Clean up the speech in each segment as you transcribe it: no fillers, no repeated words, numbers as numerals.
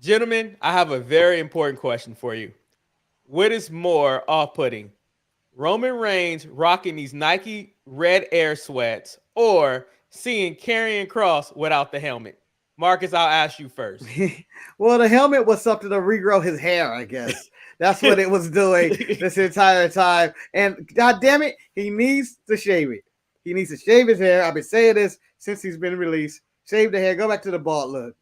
Gentlemen, I have a very important question for you. What is more off-putting? Roman Reigns rocking these Nike red air sweats or seeing Karrion Kross without the helmet? Marcus, I'll ask you first. Well, the helmet was something to regrow his hair, I guess. That's what it was doing this entire time. And god damn it, he needs to shave it. He needs to shave his hair. I've been saying this since he's been released. Shave the hair, go back to the bald look.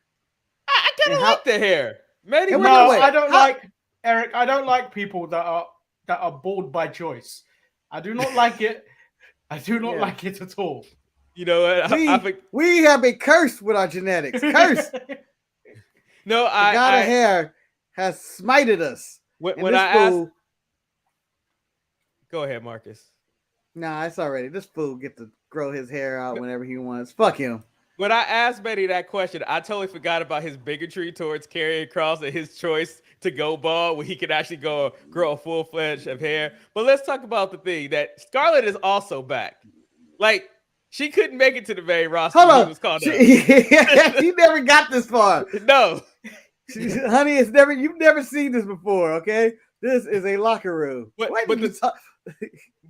I kind of like the hair. Manny, And what no, you wait, say? I don't like Eric. I don't like people that are bald by choice. I do not like it. I do not Yeah. like it at all. You know what? We have been cursed with our genetics. Cursed. No, The god of hair has smited us. When I asked, go ahead, Marcus. Nah, it's already. This fool get to grow his hair out whenever he wants. Fuck him. When I asked Manny that question, I totally forgot about his bigotry towards Karrion Kross and his choice to go bald when he could actually grow a full fledged of hair. But let's talk about the thing that Scarlett is also back. Like, she couldn't make it to the main roster. Hold on. Was called She never got this far. No. Honey, you've never seen this before, okay? This is a locker room. But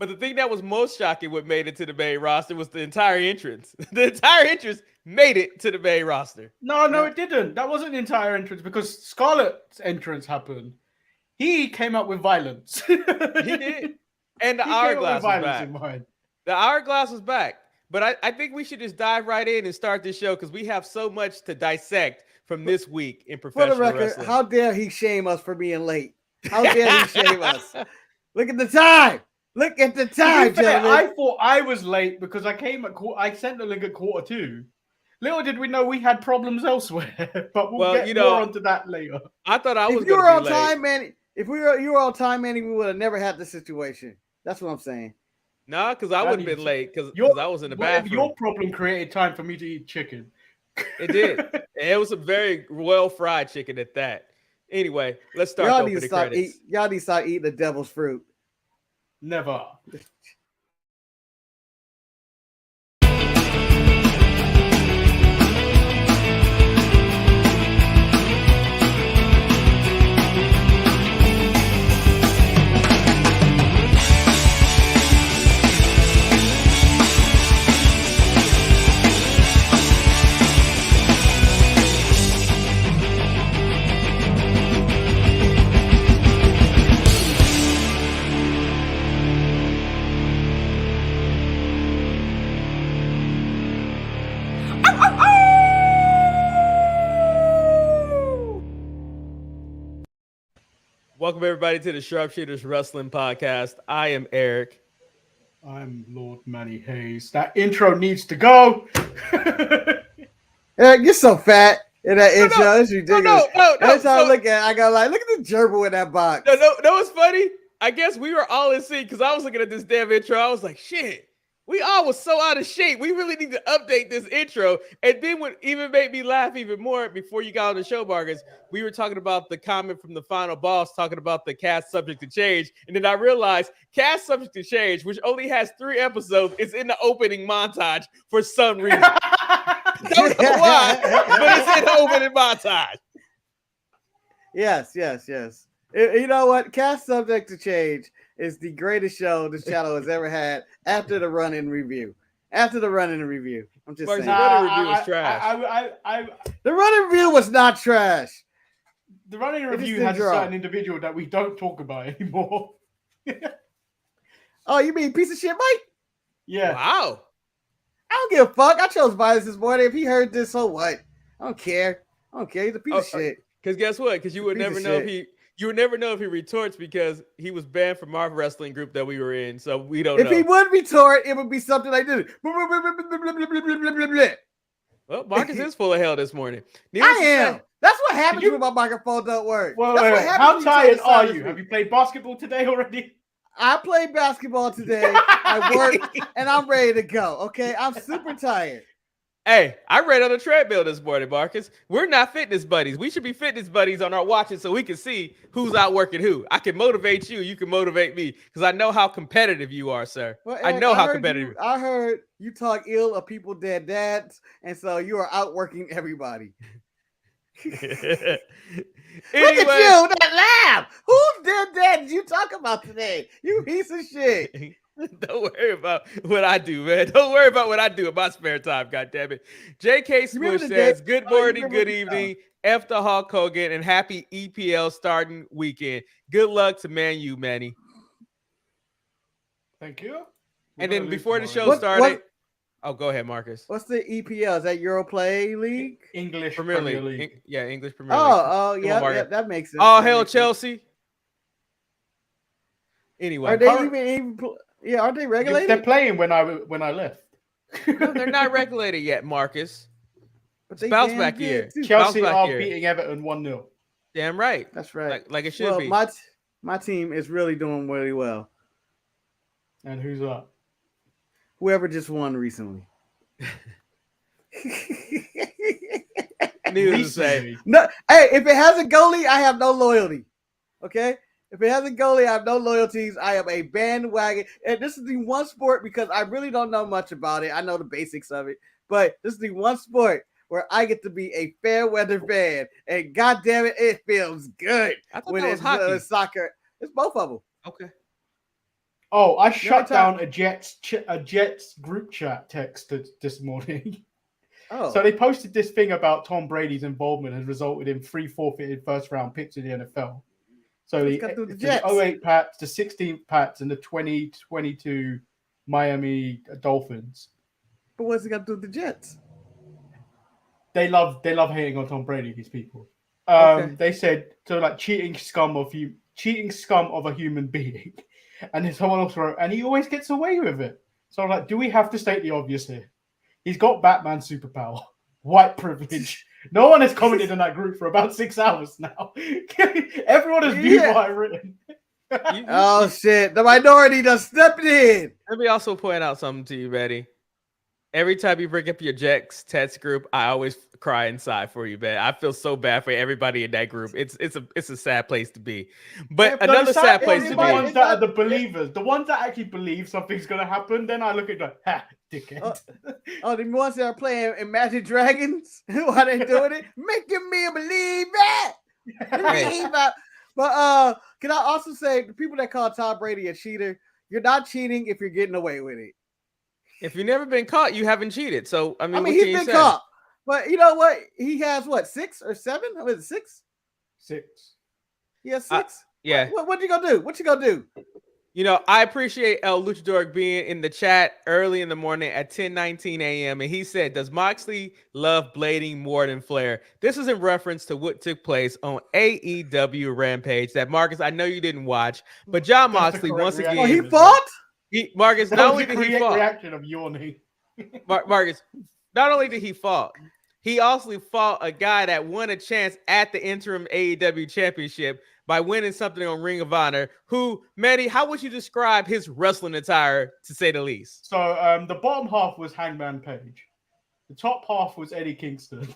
the thing that was most shocking what made it to the main roster was the entire entrance. The entire entrance made it to the main roster. No, it didn't. That wasn't the entire entrance because Scarlett's entrance happened. He came up with violence. He did. And the hourglass was back. The hourglass was back. But I think we should just dive right in and start this show because we have so much to dissect from this week in professional wrestling. For the record, wrestling. how dare he shame us for being late? How dare he shame us? Look at the time. Look at the time, gentlemen. I thought I was late because I came at I sent the link at 1:45. Little did we know we had problems elsewhere. But we'll get more onto that later. I thought I was. If you were on time, Manny. If you were on time, Manny, we would have never had this situation. That's what I'm saying. No, because I wouldn't have been late because I was in the bathroom. Your problem created time for me to eat chicken. It did. And it was a very well fried chicken at that. Anyway, let's start Y'all with the credits. Y'all need to start eating the devil's fruit. Never. Welcome, everybody, to the Sharpshooters Wrestling Podcast. I am Eric. I'm Lord Manny Hayes. That intro needs to go. Eric, you're so fat in that intro. It's ridiculous. No. Every time I look at it, I go like, look at the gerbil in that box. No, it's funny. I guess we were all in sync because I was looking at this damn intro. I was like, shit. We all was so out of shape. We really need to update this intro. And then what even made me laugh even more before you got on the show, Marcus, we were talking about the comment from the final boss, talking about the cast subject to change. And then I realized cast subject to change, which only has 3 episodes, is in the opening montage for some reason. Don't know why, but it's in the opening montage. Yes. You know what? Cast Subject to Change is the greatest show this channel has ever had after the run-in review. I'm just saying. The run-in review was trash. The run-in review was not trash. The run-in review has a certain individual that we don't talk about anymore. Oh, you mean piece of shit, Mike? Yeah. Wow. I don't give a fuck. I chose violence this morning. If he heard this, so what? I don't care. He's a piece of shit. Because guess what? Because you would never know if he... You would never know if he retorts because he was banned from our wrestling group that we were in, so we don't know. If he would retort, it would be something like this. Well, Marcus is full of hell this morning. I am. That's what happens when my microphone don't work. Well, how tired are you? Have you played basketball today already? I played basketball today. I worked, and I'm ready to go. Okay, I'm super tired. Hey, I ran on the treadmill this morning, Marcus. We're not fitness buddies. We should be fitness buddies on our watches so we can see who's out working who. I can motivate you. You can motivate me because I know how competitive you are, sir. Well, Eric, I know how competitive. I heard you talk ill of people dead dads, and so you are outworking everybody. Anyway. Anyway, Look at you, that laugh. Who did that? Did you talk about today? You piece of shit. Don't worry about what I do, man. Don't worry about what I do in my spare time, goddammit. J.K. Smush says, good morning, good evening, F the Hulk Hogan, and happy EPL starting weekend. Good luck to Man U, Manny. Thank you. And then before the show started, oh, go ahead, Marcus. What's the EPL? Is that Europlay League? English Premier League. Yeah, English Premier League. Oh, yeah, that makes sense. All hail Chelsea. Anyway, are they even aren't they regulated? They're playing when I left. No, they're not regulated yet, Marcus. But bounce back here. Chelsea are beating Everton 1-0. Damn right. That's right. Like it should be. My team is really doing really well. And who's that? Whoever just won recently. Needless to say. No, hey, if it has a goalie, I have no loyalty. Okay? If it has a goalie, I have no loyalties. I am a bandwagon. And this is the one sport, because I really don't know much about it. I know the basics of it. But this is the one sport where I get to be a fair weather fan. And God damn it, it feels good. I thought when that was hockey. Soccer. It's both of them. Okay. Oh, I shut down a Jets group chat text this morning. Oh. So they posted this thing about Tom Brady's involvement has resulted in 3 forfeited first-round picks in the NFL. So the 08 Pats, the 16th Pats, and the 2022 Miami Dolphins. But what's it got to do with the Jets? They love hating on Tom Brady. These people. They said cheating scum of a human being, and then someone else wrote, and he always gets away with it. So I'm like, do we have to state the obvious here? He's got Batman superpower, white privilege. No one has commented in that group for about 6 hours now. Everyone has viewed what I've written. Oh, shit. The minority just stepped in. Let me also point out something to you, Betty. Every time you bring up your Jets text group, I always cry inside for you, man. I feel so bad for everybody in that group. It's a sad place to be. But another sad place to be. The ones that are the believers, the ones that actually believe something's gonna happen, then I look at like, ha, dickhead. The ones that are playing Imagine Dragons, why they doing it? Making me believe it. But can I also say, the people that call Tom Brady a cheater, you're not cheating if you're getting away with it. If you've never been caught, you haven't cheated. So I mean he's been caught. But you know what? He has 6 or 7? Was it 6? 6. He has 6. Yeah. What you gonna do? What you gonna do? You know, I appreciate El Luchador being in the chat early in the morning at 10:19 a.m. and he said, "Does Moxley love blading more than Flair?" This is in reference to what took place on AEW Rampage. That Marcus, I know you didn't watch, but John Moxley once again. Oh, he fought. Marcus, not only did he fall, reaction of yawning. Marcus, not only did he fall, he also fought a guy that won a chance at the interim AEW championship by winning something on Ring of Honor. Who, Manny, how would you describe his wrestling attire, to say the least? So the bottom half was Hangman Page. The top half was Eddie Kingston.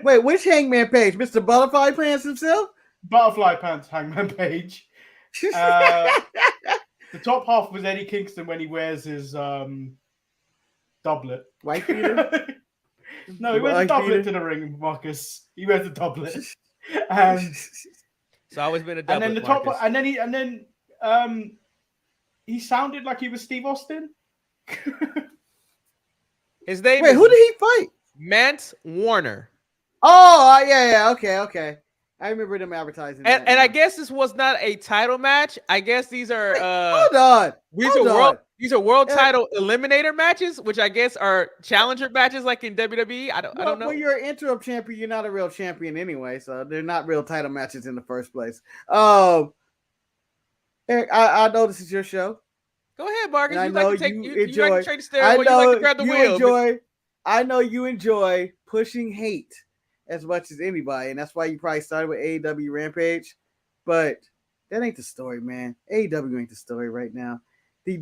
Wait, which Hangman Page? Mr. Butterfly Pants himself? Butterfly Pants Hangman Page. The top half was Eddie Kingston when he wears his doublet. White beater? No, he wears a doublet to the ring, Marcus. He wears a doublet. And it's always been a doublet. And then the Marcus. top, and then he sounded like he was Steve Austin. His name Wait, is who did he fight? Mance Warner. Oh, yeah, okay. I remember them advertising that. And I guess this was not a title match. I guess these are hold on. These are world title eliminator matches, which I guess are challenger matches like in WWE. I don't know. When you're an interim champion, you're not a real champion anyway, so they're not real title matches in the first place. Eric, I know this is your show. Go ahead, Marcus. You like to trade the steroid. You like to grab the wheel. I know you enjoy pushing hate as much as anybody, and that's why you probably started with AEW Rampage. But that ain't the story, man. AEW ain't the story right now. The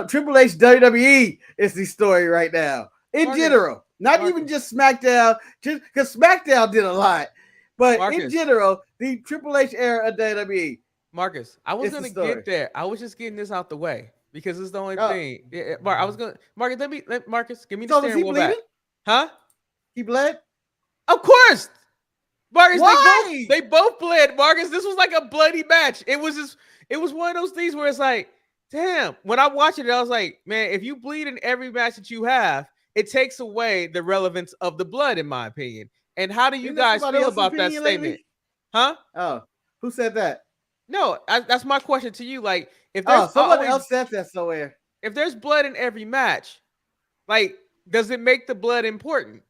Triple H WWE is the story right now. In general. Not even just SmackDown, just because SmackDown did a lot. But in general, the Triple H era of WWE. Marcus, I was going to get there. I was just getting this out the way because it's the only thing. Yeah, Marcus, give me the steering wheel back. Huh? He bled? Of course. Marcus, Why? they both bled, Marcus. This was like a bloody match. It was one of those things where it's like, damn. When I watched it, I was like, man, if you bleed in every match that you have, it takes away the relevance of the blood, in my opinion. And how do you Isn't guys somebody feel else's about that opinion lately? statement? Huh? Oh, who said that? No, that's my question to you. Like, if Oh, there's somebody else said that somewhere. if there's blood in every match, like, does it make the blood important?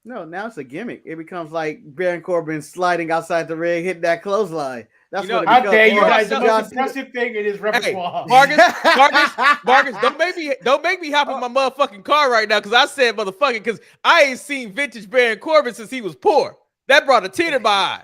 No, now it's a gimmick. It becomes like Baron Corbin sliding outside the ring, hitting that clothesline. That's You know, what it How becomes. dare you Or guys? The John most Cena. impressive thing in his Hey, repertoire. Marcus, don't make me hop in my motherfucking car right now because I said motherfucking because I ain't seen vintage Baron Corbin since he was poor. That brought a tear to my eye.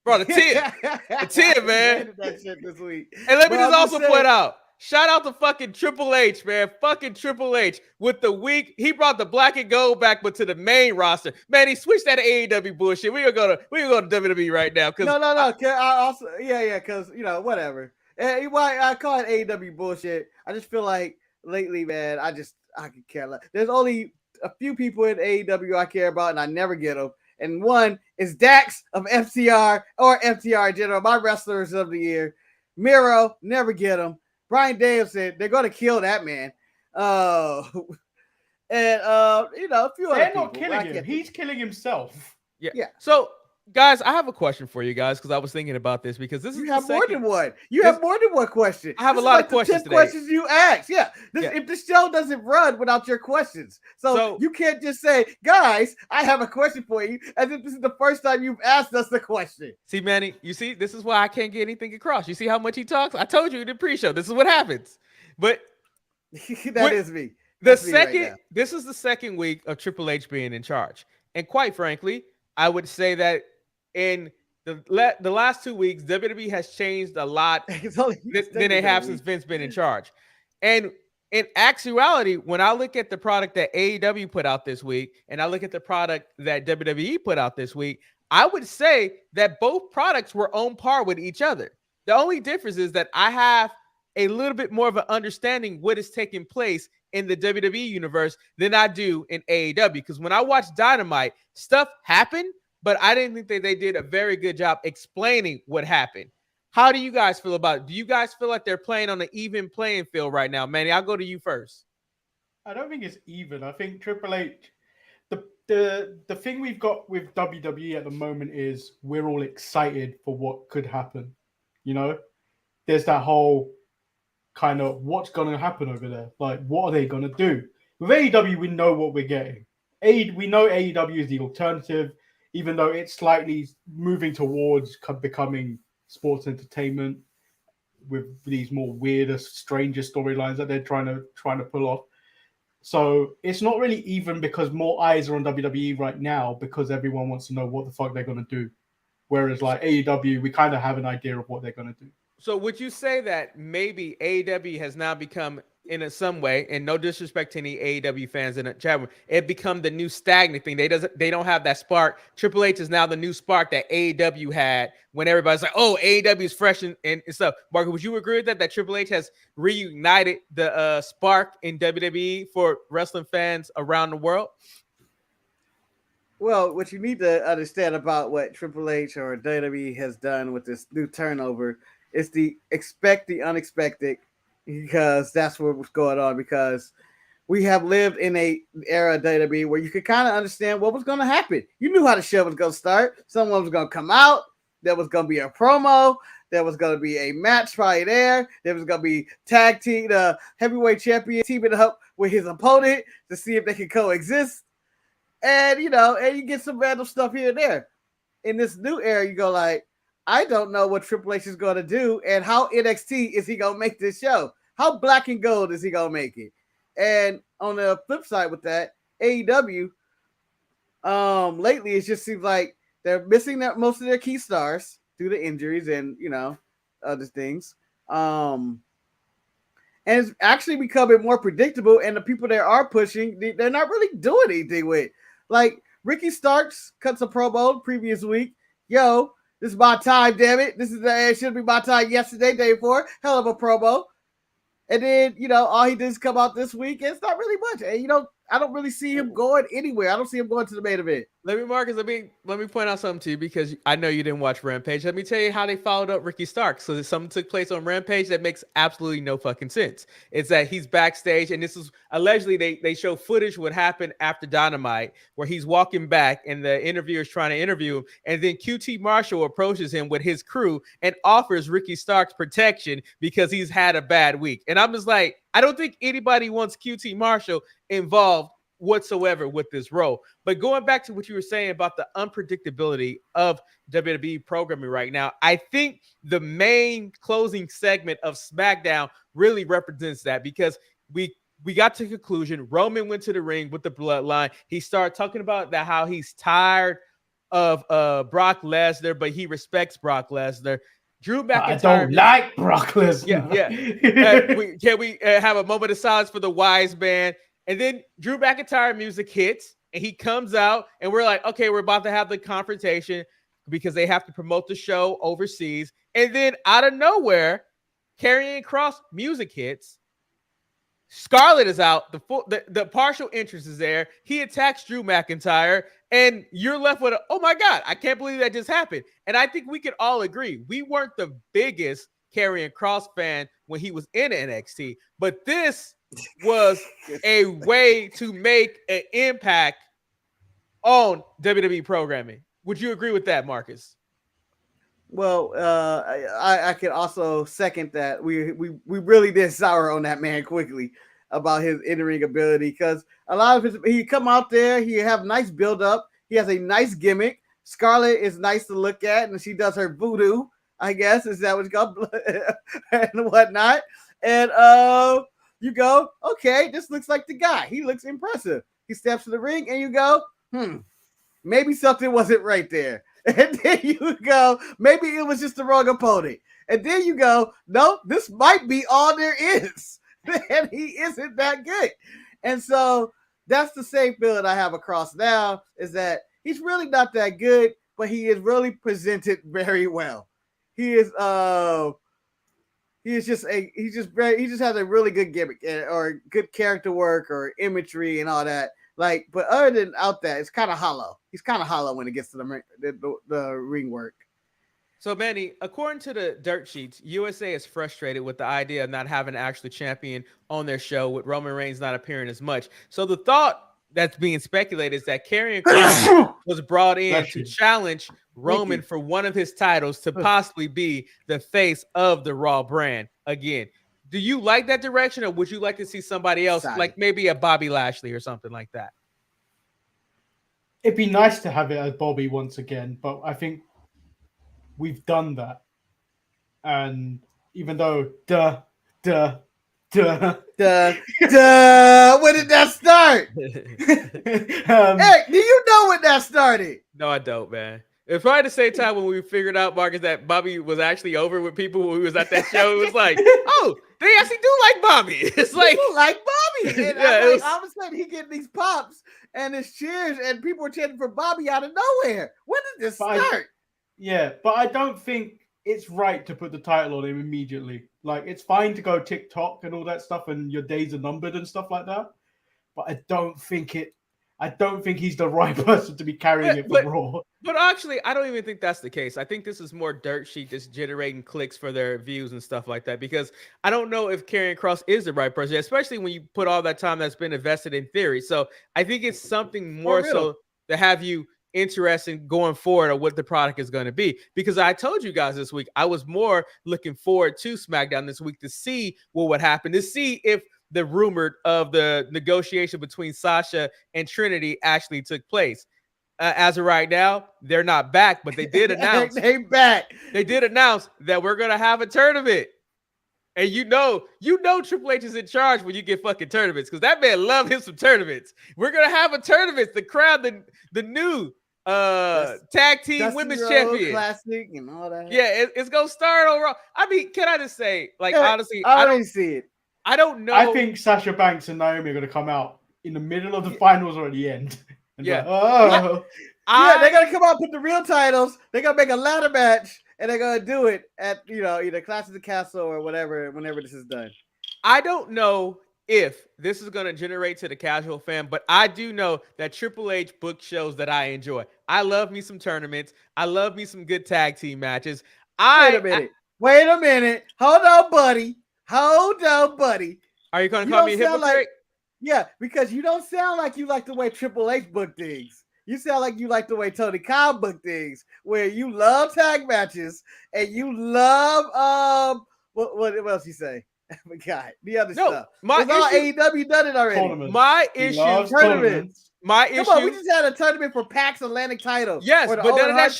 Brought a tear. A tear, man. That shit this week. And let me But just I'm also saying- point out, shout out to fucking Triple H, man. Fucking Triple H with the week. He brought the black and gold back, but to the main roster. Man, he switched that to AEW bullshit. We gonna go to WWE right now. No. I also, because whatever. And why I call it AEW bullshit. I just feel like lately, man, I could care less. There's only a few people in AEW I care about, and I never get them. And one is Dax of FTR or FTR in general, my wrestlers of the year. Miro, never get him. Brian Danielson, they're gonna kill that man. And a few other people. They're not killing him. He's killing himself. Yeah. So, guys, I have a question for you guys because I was thinking about this because this is You have more than one. You have more than one question. I have This a lot is of questions the 10 today. questions you asked. Yeah. Yeah. If the show doesn't run without your questions. So you can't just say, guys, I have a question for you, as if this is the first time you've asked us the question. See, Manny, you see, this is why I can't get anything across. You see how much he talks? I told you in the pre-show. This is what happens. But That is me. this That's me right now. is the second week of Triple H being in charge. And quite frankly, I would say that in the last 2 weeks, WWE has changed a lot than they have since Vince been in charge. And in actuality, when I look at the product that AEW put out this week, and I look at the product that WWE put out this week, I would say that both products were on par with each other. The only difference is that I have a little bit more of an understanding what is taking place in the WWE universe than I do in AEW. Because when I watched Dynamite, stuff happened, but I didn't think that they did a very good job explaining what happened. How do you guys feel about it? Do you guys feel like they're playing on an even playing field right now? Manny, I'll go to you first. I don't think it's even. I think Triple H, the thing we've got with WWE at the moment is we're all excited for what could happen. There's that whole kind of what's going to happen over there. Like, what are they going to do? With AEW, we know what we're getting. We know AEW is the alternative, even though it's slightly moving towards becoming sports entertainment with these more weirder, stranger storylines that they're trying to pull off. So it's not really even because more eyes are on WWE right now because everyone wants to know what the fuck they're going to do. Whereas like AEW, we kind of have an idea of what they're going to do. So would you say that maybe AEW has now become, in some way, and no disrespect to any AEW fans in the chat room, it become the new stagnant thing. They don't have that spark. Triple H is now the new spark that AEW had when everybody's like, oh, AEW is fresh and stuff. Marco, would you agree with that Triple H has reunited the spark in WWE for wrestling fans around the world? Well, what you need to understand about what Triple H or WWE has done with this new turnover is to expect the unexpected, because that's what's going on. Because we have lived in a era of WWE where you could kind of understand what was going to happen. You knew how the show was going to start. Someone was going to come out. There was going to be a promo. There was going to be a match right there. There was going to be tag team, the heavyweight champion teaming up with his opponent to see if they can coexist. And, and you get some random stuff here and there. In this new era, you go like, I don't know what Triple H is going to do and how NXT is he going to make this show. How black and gold is he going to make it? And on the flip side with that, AEW, lately it just seems like they're missing most of their key stars due to injuries and, other things. And it's actually becoming more predictable, and the people they are pushing, they're not really doing anything with. Like, Ricky Starks cuts a promo previous week. Yo, this is my time, damn it. It should be my time yesterday, day before. Hell of a promo. And then, all he did is come out this week, and it's not really much. And, I don't really see him going anywhere. I don't see him going to the main event. Marcus, let me point out something to you because I know you didn't watch Rampage. Let me tell you how they followed up Ricky Starks. So something took place on Rampage that makes absolutely no fucking sense. It's that he's backstage, and this is allegedly they show footage what happened after Dynamite, where he's walking back and the interviewer's trying to interview him, and then QT Marshall approaches him with his crew and offers Ricky Starks protection because he's had a bad week. And I'm just like, I don't think anybody wants QT Marshall involved whatsoever with this role. But going back to what you were saying about the unpredictability of WWE programming right now, I think the main closing segment of SmackDown really represents that, because we got to the conclusion. Roman went to the ring with the Bloodline. He started talking about that how he's tired of Brock Lesnar, but he respects Brock Lesnar. Drew McIntyre. I don't like Brock Lesnar. Yeah. Can we have a moment of silence for the wise man? And then Drew McIntyre music hits, and he comes out, and we're like, okay, we're about to have the confrontation because they have to promote the show overseas. And then out of nowhere, Karrion Kross music hits. Scarlett is out. The partial entrance is there. He attacks Drew McIntyre, and you're left with oh my God, I can't believe that just happened. And I think we could all agree we weren't the biggest Karrion Kross fan when he was in NXT, but this was a way to make an impact on WWE programming. Would you agree with that, Marcus? Well, I can also second that. We really did sour on that man quickly about his in-ring ability, because a lot of he come out there, he have nice build up, he has a nice gimmick. Scarlett is nice to look at, and she does her voodoo, I guess, is that what it's called, and whatnot. And you go, okay, this looks like the guy. He looks impressive. He steps to the ring, and you go, maybe something wasn't right there. And then you go, maybe it was just the wrong opponent. And then you go, no, this might be all there is. And he isn't that good. And so that's the same feeling I have across now, is that he's really not that good, but he is really presented very well. He just has a really good gimmick or good character work or imagery and all that. Like, but other than out that, it's kind of hollow. He's kind of hollow when it gets to the ring work. So, Manny, according to the dirt sheets, USA is frustrated with the idea of not having an actual champion on their show, with Roman Reigns not appearing as much. So the thought that's being speculated is that Karrion Kross was brought in to challenge Roman for one of his titles to possibly be the face of the Raw brand again. Do you like that direction, or would you like to see somebody else, like maybe a Bobby Lashley or something like that? It'd be nice to have it as Bobby once again, but I think we've done that. And even though, when did that start? Hey, do you know when that started? No, I don't, man. It's probably the same time when we figured out, Marcus, that Bobby was actually over with people when we was at that show. It was like, oh, they actually do like Bobby. It's like, people like Bobby. And yeah, all of a sudden he getting these pops and his cheers, and people were chanting for Bobby out of nowhere. When did this start? But I don't think it's right to put the title on him immediately. Like, it's fine to go TikTok and all that stuff, and your days are numbered and stuff like that. But I don't think he's the right person to be carrying it for Raw. But actually, I don't even think that's the case. I think this is more dirt sheet just generating clicks for their views and stuff like that, because I don't know if Karrion Kross is the right person, especially when you put all that time that's been invested in theory. So I think it's something more so to have you interested in going forward or what the product is going to be. Because I told you guys this week, I was more looking forward to SmackDown this week to see what would happen, to see if the rumored of the negotiation between Sasha and Trinity actually took place. As of right now, they're not back, but they did announce They did announce that we're gonna have a tournament, and you know Triple H is in charge when you get fucking tournaments, because that man love him some tournaments. We're gonna have a tournament to crown the new tag team Dusty women's Rhodes champion classic and all that. Yeah, it's gonna start on Raw. I mean, can I just say, like, honestly, I don't see it. I don't know. I think Sasha Banks and Naomi are going to come out in the middle of the finals or at the end. Yeah. They're going to come out, put the real titles. They're going to make a ladder match, and they're going to do it at, either Clash of the Castle or whatever, whenever this is done. I don't know if this is going to generate to the casual fan, but I do know that Triple H booked shows that I enjoy. I love me some tournaments. I love me some good tag team matches. Wait a minute. Wait a minute. Hold on, buddy. Hold on, buddy. Are you going to call me a hypocrite? Yeah, because you don't sound like you like the way Triple H booked things. You sound like you like the way Tony Khan booked things, where you love tag matches and you love what else you say? I forgot the other stuff. It's all AEW done it already. Tournaments. My issue, tournaments. My issue. Come on, we just had a tournament for PAX Atlantic title. Yes, but none of that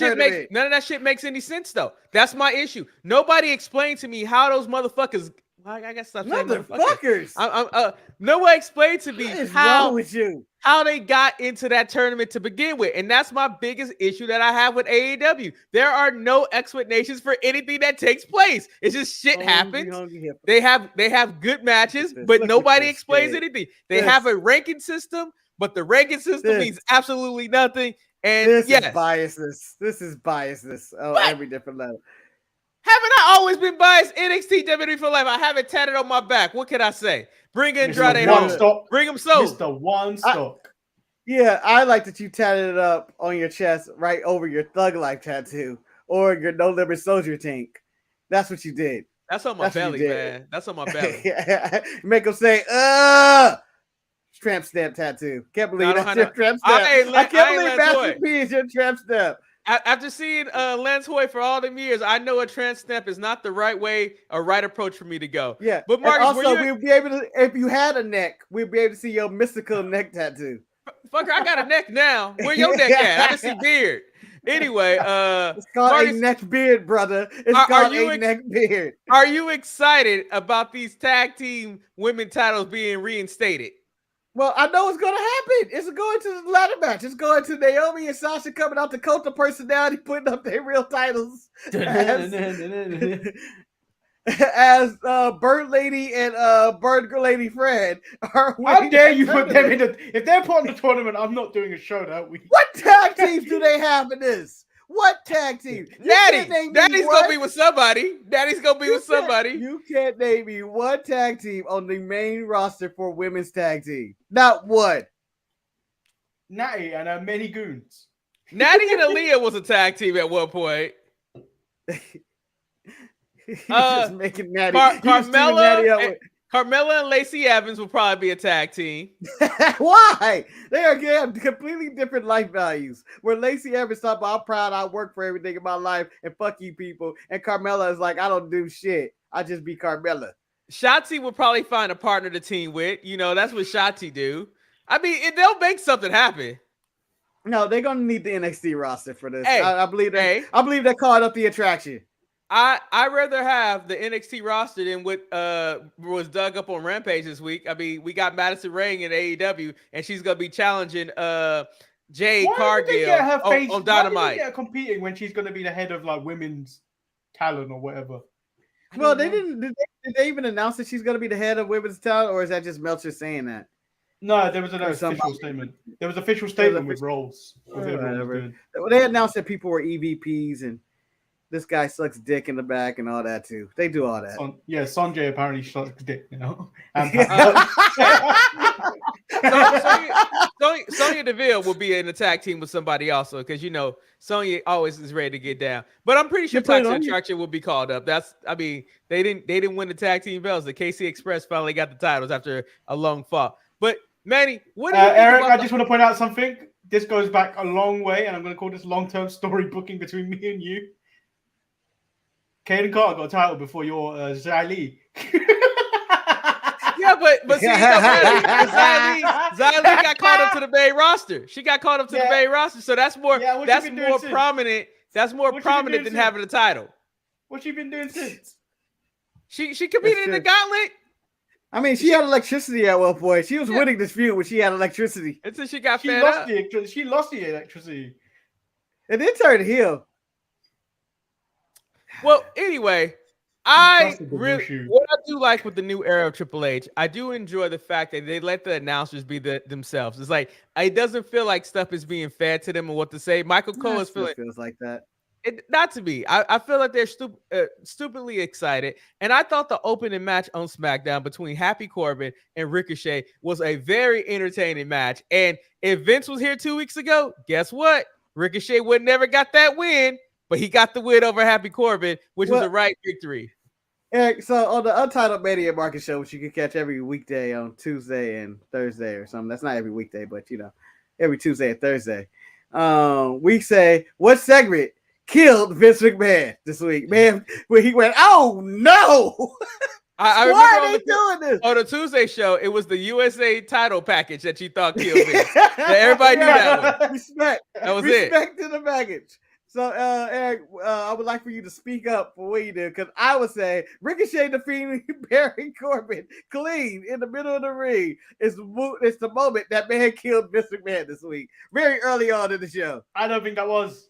shit makes any sense though. That's my issue. Nobody explained to me how those motherfuckers. I guess I'm saying motherfuckers. No one explained to me how they got into that tournament to begin with, and that's my biggest issue that I have with AEW. There are no explanations for anything that takes place. It's just shit happens. They have good matches, but nobody explains anything. They have a ranking system, but the ranking system means absolutely nothing. And this is biasness. This is biasness on every different level. Haven't I always been biased? NXT WWE for life. I have it tatted on my back. What can I say? Bring Andrade home. Bring him so. Mr. One Stock. Yeah, I like that you tatted it up on your chest right over your Thug Life tattoo or your No Limit Soldier tank. That's what you did. That's on my belly, man. That's on my belly. Make them say, tramp stamp tattoo. Can't believe that's your tramp stamp. I can't believe Master P is your tramp stamp. After seeing Lance Hoy for all them years, I know a tramp stamp is not the right way, a right approach for me to go. Yeah, but Marcus, also we'll be able to, if you had a neck, we'll be able to see your mystical neck tattoo. Fucker, I got a neck now. Where your neck at? I just see beard. Anyway, it's called Marcus, a neck beard, brother. It's called a neck beard. Are you excited about these tag team women titles being reinstated? Well, I know it's going to happen. It's going to the ladder match. It's going to Naomi and Sasha coming out the cult of personality, putting up their real titles as Bird Lady and Bird Lady Fred. How dare you put them in if they're part of the tournament, I'm not doing a show that week. What tag teams do they have in this? What tag team? Daddy's gonna be with somebody. Daddy's gonna be with somebody. You can't name me one tag team on the main roster for women's tag team. Not one. Natty and many goons. Natty and Aaliyah was a tag team at one point. Just making Natty. Carmella and Lacey Evans will probably be a tag team. Why? They are completely different life values. Where Lacey Evans talks about, I'm proud I work for everything in my life and fuck you people. And Carmella is like, I don't do shit. I just be Carmella. Shotzi will probably find a partner to team with. You know, that's what Shotzi do. I mean, they'll make something happen. No, they're gonna need the NXT roster for this. Hey, I believe they called up the attraction. I rather have the NXT roster than what was dug up on Rampage this week. I mean, we got Madison Rayne in AEW, and she's gonna be challenging Jade Cargill on Dynamite. Why did they get her competing when she's gonna be the head of like women's talent or whatever? Well, they didn't. Did they even announce that she's gonna be the head of women's talent, or is that just Meltzer saying that? No, there was an official statement. There was an official statement with roles. They announced that people were EVPs and this guy sucks dick in the back and all that too. They do all that. Sanjay apparently sucks dick, you know. Sonya Deville will be in the tag team with somebody also because you know Sonya always is ready to get down. But I'm pretty sure Toxic Attraction will be called up. They didn't win the tag team belts. The KC Express finally got the titles after a long fall. But Manny, what do you think Eric? I just want to point out something. This goes back a long way, and I'm going to call this long-term story booking between me and you. Caden Carter got a title before your Xia Li. Yeah, but see, Xia Li got caught up to the main roster. She got caught up to the main roster, so that's more prominent. That's more prominent than having a title. What's she been doing since? She competed in the gauntlet. I mean, she had electricity at one point. She was winning this feud when she had electricity. Until she got fed up. She lost the electricity. And then turned heel. Well, anyway, what I do like with the new era of Triple H, I do enjoy the fact that they let the announcers be themselves. It's like it doesn't feel like stuff is being fed to them and what to say. Michael Cole is feeling feels like that. Not to be. I feel like they're stupidly excited. And I thought the opening match on SmackDown between Happy Corbin and Ricochet was a very entertaining match. And if Vince was here 2 weeks ago, guess what? Ricochet would never got that win, but he got the win over Happy Corbin, which was a right victory. Eric, so on the Untitled Manny and Marcus show, which you can catch every weekday on Tuesday and Thursday or something. That's not every weekday, but every Tuesday and Thursday. We say, what segment killed Vince McMahon this week? Man, when he went, oh no! I Why are they doing this? On the Tuesday show, it was the USA title package that you thought killed Vince. Everybody knew that one. Respect. That was Respect to the package. So, Eric, I would like for you to speak up for what you did, because I would say Ricochet defeating Baron Corbin clean in the middle of the ring is the moment that man killed Vince McMahon this week, very early on in the show. I don't think that was.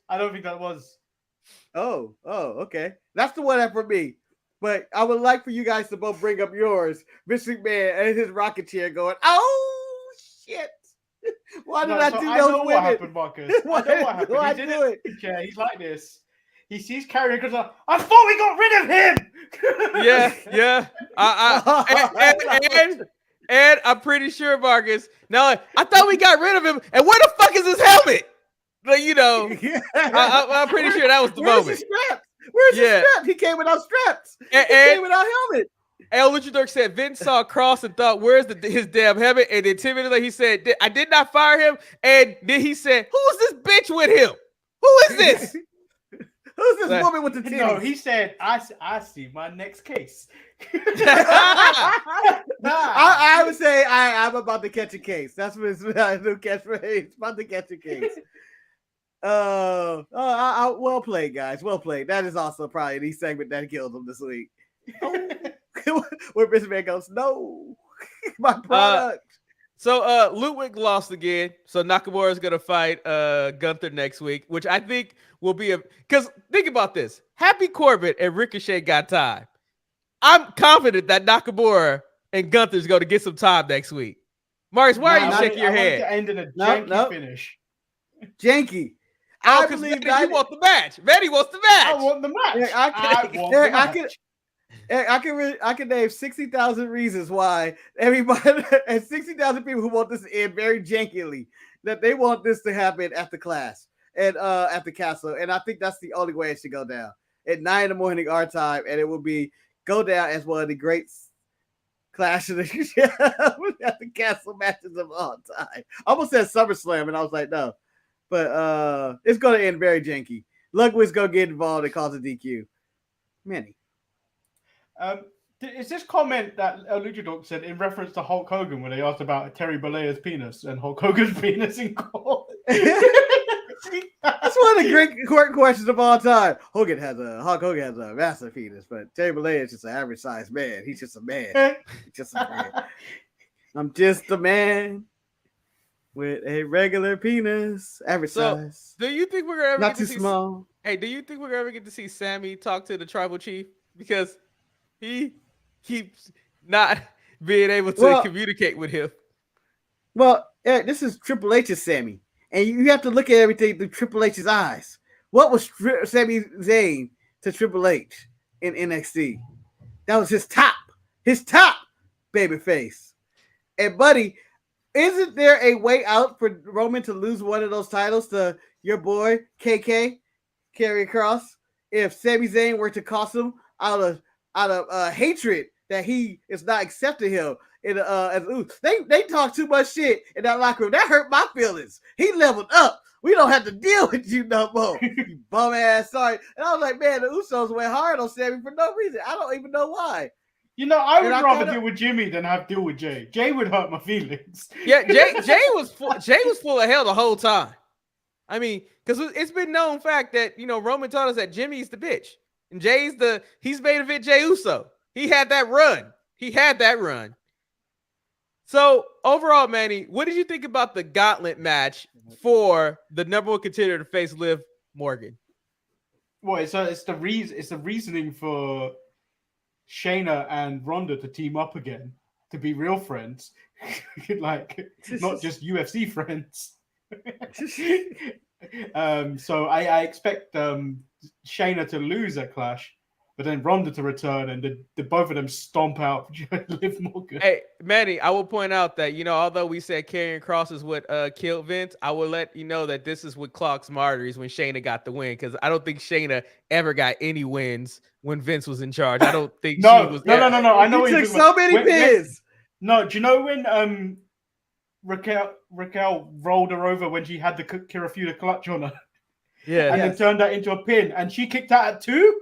Oh, okay. That's the one that for me. But I would like for you guys to both bring up yours. Vince McMahon and his rocket chair going, oh, shit. Why did I do those women? I know what happened, Marcus. Why I know what happened. do I He do it? Yeah, he's like this. He sees Karrion because I thought we got rid of him. Yeah. And I'm pretty sure, Marcus. Now, I thought we got rid of him. And where the fuck is his helmet? Like, I'm pretty sure that was the moment. His straps? Where's his strap? He came without straps. He came without helmet. El Luchador said Vince saw Cross and thought, where's his damn helmet? And then timidly he said, I did not fire him. And then he said, who is this bitch with him? Who is this? Who's this woman with the titties? No, he said, I see my next case. I would say I'm about to catch a case. That's what his new catchphrase. About to catch a case. Well played, guys. Well played. That is also probably the segment that killed him this week. Where Mr. Man goes, no, my product. So Ludwig lost again. So Nakamura is gonna fight Gunther next week, which I think will be because think about this. Happy Corbin and Ricochet got time. I'm confident that Nakamura and Gunther is going to get some time next week. Marcus, why are you shaking your head? To end in a janky finish. Janky. I believe that you want the match. Manny wants the match. I want the match. I can name 60,000 reasons why everybody and 60,000 people who want this to end very jankily, that they want this to happen at the class and at the castle. And I think that's the only way it should go down at 9 a.m. our time. And it will go down as one of the great Clash of the at the castle matches of all time. I almost said SummerSlam, and I was like, no. But it's going to end very janky. Ludwig's going to get involved and cause a DQ. Manny. Is this comment that El Luchador said in reference to Hulk Hogan when they asked about Terry Bollea's penis and Hulk Hogan's penis in court? That's one of the great court questions of all time. Hulk Hogan has a massive penis, but Terry Bollea is just an average sized man. He's just a man. I'm just a man with a regular penis, average size. Do you think we're ever not too small? Hey, do you think we're ever get to see Sammy talk to the tribal chief? Because he keeps not being able to communicate with him. Well, Eric, this is Triple H's Sammy. And you have to look at everything through Triple H's eyes. What was Sami Zayn to Triple H in NXT? That was his top babyface. And buddy, isn't there a way out for Roman to lose one of those titles to your boy KK, Karrion Kross, if Sami Zayn were to cost him out of hatred that he is not accepting him? They talk too much shit in that locker room. That hurt my feelings. He leveled up. We don't have to deal with you no more. You bum ass. Sorry. And I was like, man, the Usos went hard on Sammy for no reason. I don't even know why. I would rather deal with Jimmy than have to deal with Jay. Jay would hurt my feelings. Yeah, Jay was full of hell the whole time. I mean, because it's been known fact that Roman taught us that Jimmy's the bitch and he's main event Jey Uso. He had that run. So overall, Manny, what did you think about the gauntlet match for the number one contender to face Liv Morgan? Well, it's the reasoning for Shayna and Ronda to team up again, to be real friends, not just UFC friends. So I expect Shayna to lose at Clash, but then Ronda to return, and the both of them stomp out Liv Morgan. Hey, Manny, I will point out that, although we said Karrion Kross is what killed Vince, I will let you know that this is what clocked some arteries when Shayna got the win, because I don't think Shayna ever got any wins when Vince was in charge. I don't think No. she was. No. I know what He you're took talking so about. many pins. No, do you know when Raquel rolled her over when she had the Kirifuda clutch on her? Yeah. And then turned that into a pin, and she kicked out at 2?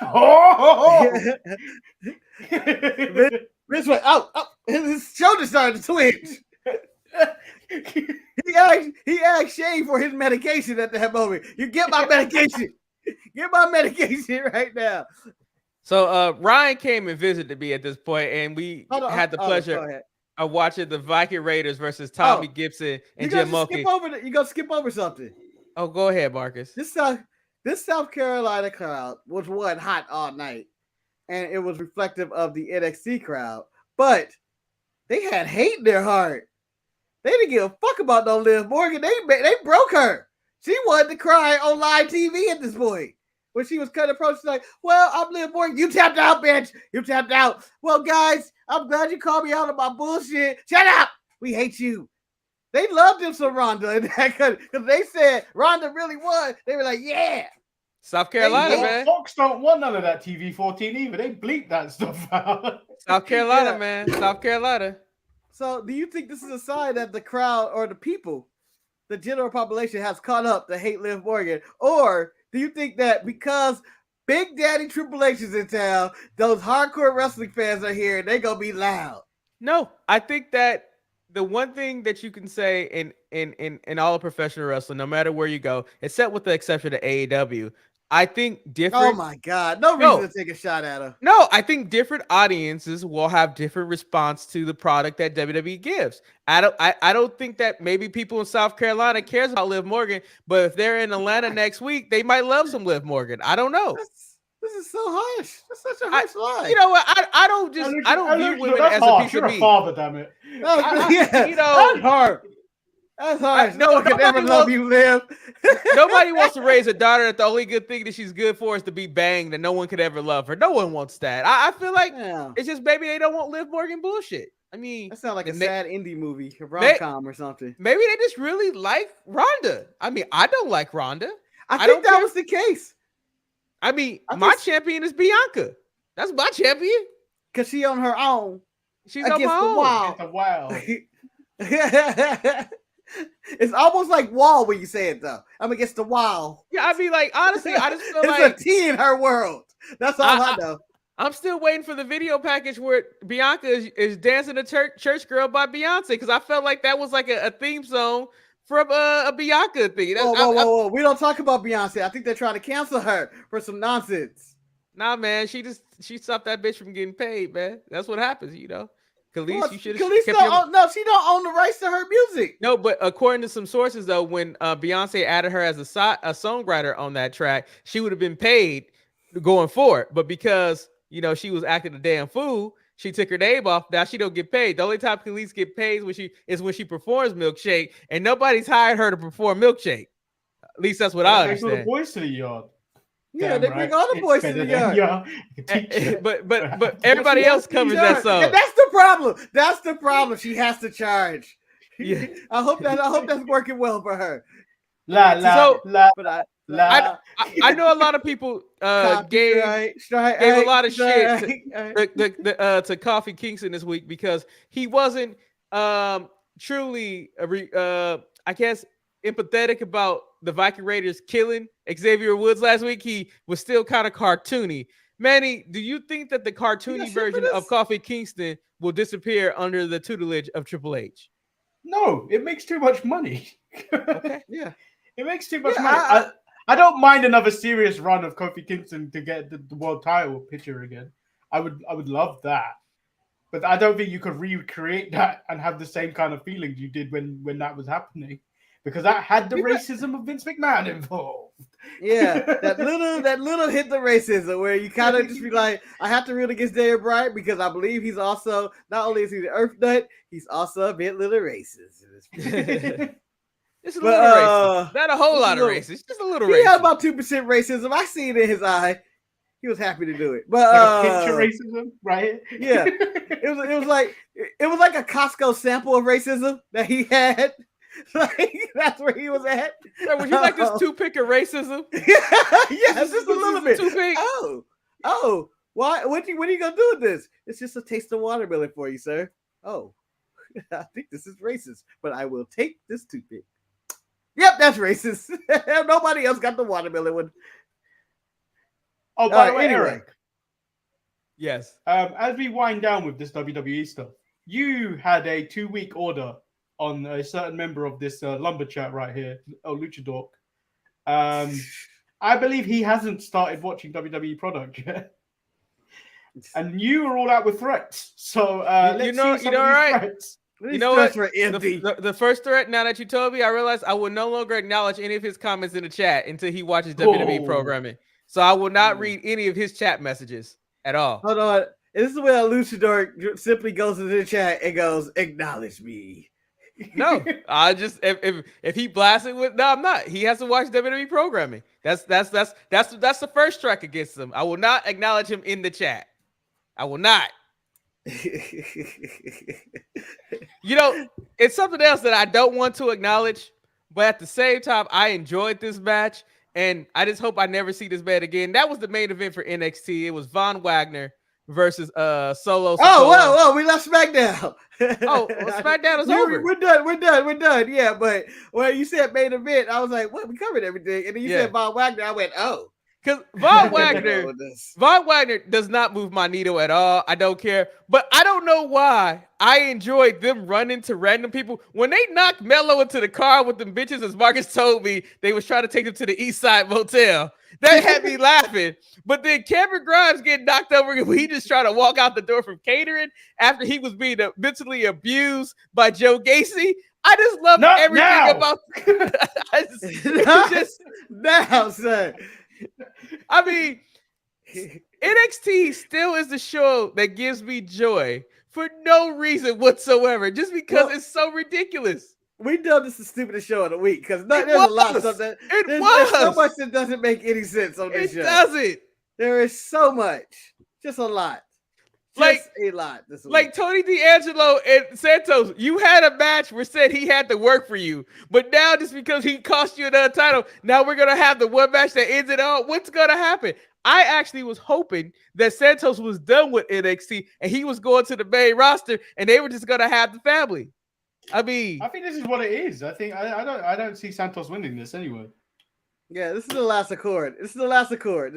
Oh! Vince went, oh, his shoulder started to twitch. He asked Shane for his medication at that moment. You get my medication. Get my medication right now. So Ryan came and visited me at this point, and we had the pleasure of watching the Viking Raiders versus Tommy Gibson and Jim Mulkey. You gonna skip over something. Oh, go ahead, Marcus. This South Carolina crowd was one hot all night, and it was reflective of the NXT crowd. But they had hate in their heart. They didn't give a fuck about no Liv Morgan. They broke her. She wanted to cry on live TV at this point. When she was cutting approach, she's like, well, I'm Liv Morgan. You tapped out, bitch. You tapped out. Well, guys, I'm glad you called me out on my bullshit. Shut up. We hate you. They loved him some Ronda because they said Ronda really won. They were like, yeah. South Carolina, man. Fox don't want none of that TV 14 either. They bleep that stuff out. South Carolina, man. South Carolina. So do you think this is a sign that the crowd or the people, the general population, has caught up to hate Liv Morgan? Or do you think that because Big Daddy Triple H is in town, those hardcore wrestling fans are here and they're going to be loud? No, I think that the one thing that you can say in all of professional wrestling, no matter where you go, except with the exception of AEW, I think different. Oh my God! No reason to take a shot at her. No, I think different audiences will have different response to the product that WWE gives. I don't think that maybe people in South Carolina cares about Liv Morgan, but if they're in Atlanta next week, they might love some Liv Morgan. I don't know. This is so harsh. That's such a harsh line. You know what? I don't view women as a piece of meat. You're a father, damn it. That's hard. That's hard. No one can ever love you, Liv. Nobody wants to raise a daughter that the only good thing that she's good for is to be banged, and no one could ever love her. No one wants that. I feel like it's just maybe they don't want Liv Morgan bullshit. I mean, that sounds like a sad indie movie, a rom-com or something. Maybe they just really like Ronda. I mean, I don't like Ronda. I think that was the case. I mean, my champion is Bianca. That's my champion. Because she on her own. She's on her own. Against the wild. It's almost like wall when you say it though. I'm against the wall. Yeah, I mean, like, honestly, I just feel like it's a T in her world. That's all I know. I'm still waiting for the video package where Bianca is dancing a church girl by Beyonce, because I felt like that was like a theme song from a Bianca thing. Whoa. We don't talk about Beyonce. I think they're trying to cancel her for some nonsense. Nah, man, she stopped that bitch from getting paid, man. That's what happens, you know. Khalees, you should have kept no, she don't own the rights to her music. No, but according to some sources, though, when Beyonce added her as a songwriter on that track, she would have been paid going forward. But because, you know, she was acting a damn fool, she took her name off. Now she don't get paid. The only time Khalees get paid is when she performs Milkshake, and nobody's hired her to perform Milkshake. At least that's what I understand. The boys to the yard. Yeah, they bring all the boys to the yard. But everybody else covers that song. And that's the problem. That's the problem. She has to charge. Yeah. I hope that's working well for her. I know a lot of people gave a lot of shit to Kofi Kingston this week because he wasn't truly I guess empathetic about the Viking Raiders killing Xavier Woods last week. He was still kind of cartoony. Manny, do you think that the cartoony version of Kofi Kingston will disappear under the tutelage of Triple H? No, it makes too much money. Okay, yeah. It makes too much money. I don't mind another serious run of Kofi Kingston to get the world title picture again. I would love that. But I don't think you could recreate that and have the same kind of feelings you did when that was happening. Because that had the racism of Vince McMahon involved. Yeah, that little hit the racism where you kind of just be like, I have to root against Daniel Bryan because I believe he's also, not only is he the Earth Nut, he's also a bit little racist. Just a little racist. Not a whole lot of little- racist. Just a little He racist. had about 2% racism. I see it in his eye. He was happy to do it. But Like a pinch of racism, right? yeah, it was like a Costco sample of racism that he had. Like that's where he was at. So would you like this toothpick of racism? Yes, just a little bit. Toothpick. Oh, why? What are you gonna do with this? It's just a taste of watermelon for you, sir. Oh, I think this is racist, but I will take this toothpick. Yep, that's racist. Nobody else got the watermelon one. Oh, by the way, anyway. Eric. Yes. As we wind down with this WWE stuff, you had a 2-week order on a certain member of this LUMBERCHAT right here, Luchador. I believe he hasn't started watching WWE product yet. And you were all out with threats. So let's see some of these threats. You know what? The first threat, now that you told me, I realized I will no longer acknowledge any of his comments in the chat until he watches WWE programming. So I will not read any of his chat messages at all. Hold on. This is where Luchador simply goes into the chat and goes, "Acknowledge me." No, I just if he blasts it with I'm not. He has to watch WWE programming. That's the first strike against him. I will not acknowledge him in the chat. I will not. You know, it's something else that I don't want to acknowledge, but at the same time, I enjoyed this match, and I just hope I never see this man again. That was the main event for NXT. It was Von Wagner versus Solo. Oh, whoa, we left SmackDown. Oh, well, SmackDown is over. We're done. Yeah, but when you said main event, I was like, what? We covered everything. And then you said Von Wagner. I went, oh. Because Von Wagner does not move my needle at all. I don't care. But I don't know why I enjoyed them running to random people. When they knocked Mello into the car with them bitches, as Marcus told me, they was trying to take him to the East Side Motel. That had me laughing. But then Cameron Grimes getting knocked over when he just tried to walk out the door from catering after he was being mentally abused by Joe Gacy. I just love everything about now, sir. I mean, NXT still is the show that gives me joy for no reason whatsoever, just because it's so ridiculous. We know this is the stupidest show of the week because there's a lot of stuff that there's so much that doesn't make any sense on this show. It doesn't. There is so much, just a lot. Just a lot this week. Like Tony D'Angelo and Santos, you had a match where said he had to work for you, but now just because he cost you another title, now we're gonna have the one match that ends it all. What's gonna happen? I actually was hoping that Santos was done with NXT and he was going to the main roster and they were just gonna have the family. I mean, I think this is what it is. I think I don't see Santos winning this anyway. Yeah, this is the last accord. This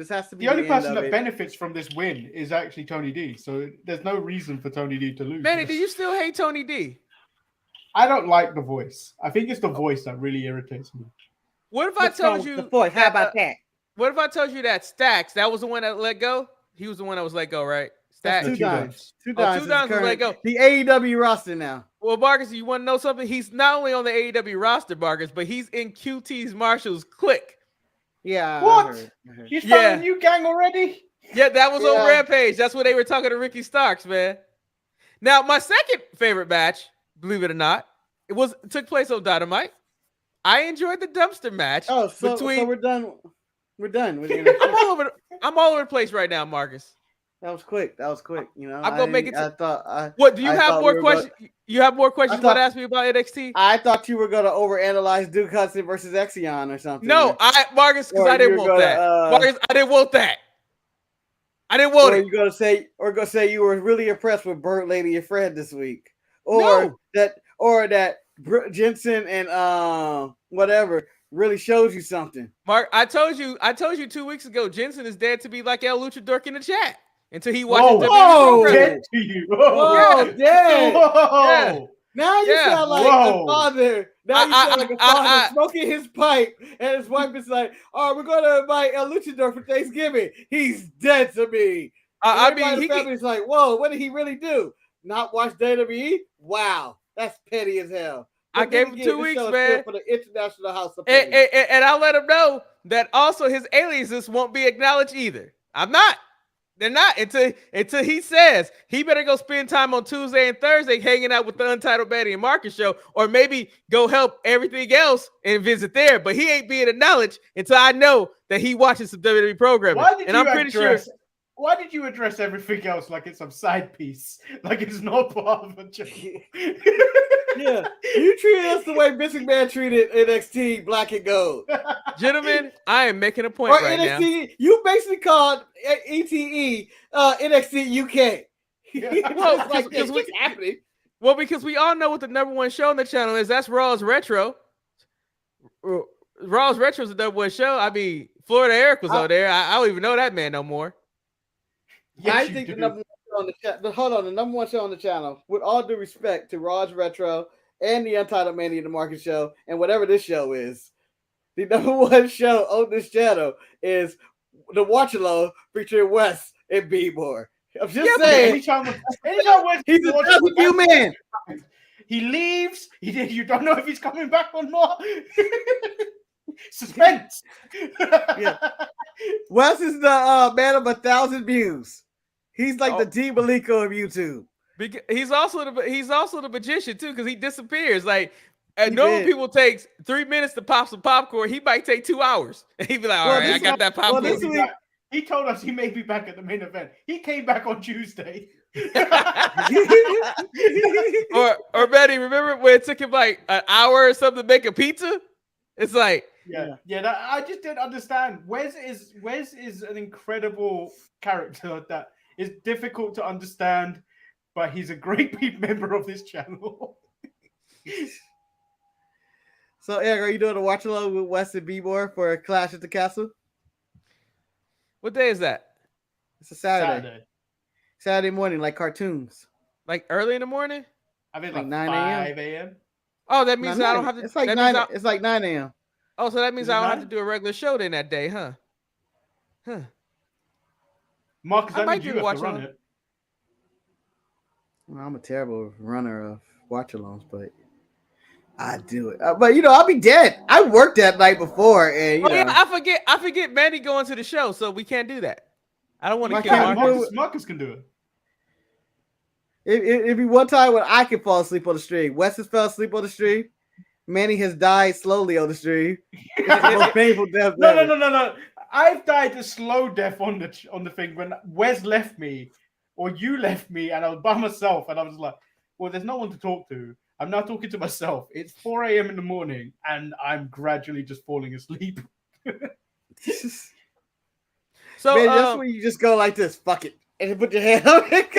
has to be the only person that benefits from this win is actually Tony D. So there's no reason for Tony D to lose. Manny, do you still hate Tony D? I don't like the voice. I think it's the voice that really irritates me. What if I told you the voice? How about that? What if I told you that Stacks, that was the one that let go? He was the one that was let go, right? Stacks. Two dimes was let go. The AEW roster now. Well, Marcus, you want to know something? He's not only on the AEW roster, Marcus, but he's in QT's Marshall's clique. Yeah. What? I heard. You found a new gang already? Yeah, that was on Rampage. That's where they were talking to Ricky Starks, man. Now, my second favorite match, believe it or not, it took place on Dynamite. I enjoyed the dumpster match. Oh, so we're done. We're done. I'm all over the place right now, Marcus. That was quick. You know, I'm gonna make it. What do you have more questions? You have more questions you want to ask me about NXT? I thought you were gonna overanalyze Duke Hudson versus Exion or something. No, Marcus, because I didn't want that. Marcus, I didn't want that. I didn't want it. You're gonna say you were really impressed with Bird Lady, your friend, this week, or that Jensen and whatever really shows you something. Mark, I told you 2 weeks ago, Jensen is dead to be like El Luchador in the chat. Until he watches dead to you. Dead. Yeah. Now you sound like a father. Now you sound like a father smoking his pipe, and his wife is like, "Oh, we're gonna invite El Luchador for Thanksgiving. He's dead to me." I mean, the family's like, "Whoa, what did he really do? Not watch WWE? Wow, that's petty as hell." But I gave him 2 weeks, man. For the International House of and I'll let him know that also his aliases won't be acknowledged either. I'm not. They're not until he says he better go spend time on Tuesday and Thursday hanging out with the Untitled Manny and Marcus show, or maybe go help everything else and visit there. But he ain't being acknowledged until I know that he watches some WWE programming. Why did you address everything else like it's some side piece? Like it's not part of a joke? Yeah, you treated us the way Vince McMahon treated NXT Black and Gold. Gentlemen, I am making a point right NXT, now. You basically called ETE NXT UK. Well, like, what's happening? Well, because we all know what the #1 show on the channel is. That's Raw's Retro. Raw's Retro is the #1 show. I mean, Florida Eric was over there. I don't even know that man no more. Yes, I think the #1 show on the channel. Hold on, the #1 show on the channel. With all due respect to Raw's Retro and the Untitled Manny and the Marcus show, and whatever this show is, the #1 show on this channel is the Watch Along featuring Wes and B-More. I'm just saying. Anytime he's a W man. He leaves. You don't know if he's coming back or not. Suspense. Yeah. Wes is the man of 1,000 views. He's like the D. Maliko of YouTube. He's also the magician too, because he disappears. Like normal people takes 3 minutes to pop some popcorn. He might take 2 hours. And he'd be like, all right, I got that popcorn. He told us he may be back at the main event. He came back on Tuesday. or Betty, remember when it took him like an hour or something to make a pizza? It's like I just didn't understand. Wes is an incredible character that is difficult to understand, but he's a great member of this channel. So, Eric, are you doing a watch along with Wes and B-More for a Clash at the Castle? What day is that? It's a Saturday morning, like cartoons. Like early in the morning? I mean, like 9 a.m. Oh, that means I don't have to. It's like 9. It's like 9 a.m. Oh, so that means I don't have to do a regular show then that day, huh? Marcus, I need you to run it. Well, I'm a terrible runner of watch-alongs, but I do it. But I'll be dead. I worked that night before, and I forget Manny going to the show, so we can't do that. I don't want to kill Marcus can do it. It'd be one time when I can fall asleep on the stream. Wes has fell asleep on the stream. Manny has died slowly on the stream. It's the most painful death. No. I've died a slow death on the thing when Wes left me, or you left me, and I was by myself, and I was like, well, there's no one to talk to. I'm now talking to myself. It's 4 a.m. in the morning, and I'm gradually just falling asleep. So man, that's when you just go like this, fuck it, and put your hand on it.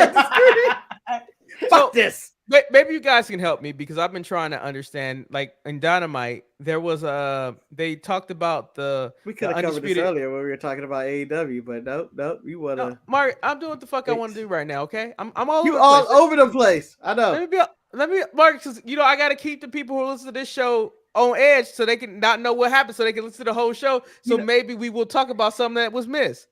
Fuck this. Maybe you guys can help me, because I've been trying to understand. Like in Dynamite, there was they talked about we could have covered this earlier when we were talking about AEW, but nope, you wanna. No, Mark, I'm doing what the fuck I want to do right now. Okay, I'm all over the place. I know. Let me, Mark, because I got to keep the people who listen to this show on edge, so they can not know what happened, so they can listen to the whole show. So maybe we will talk about something that was missed.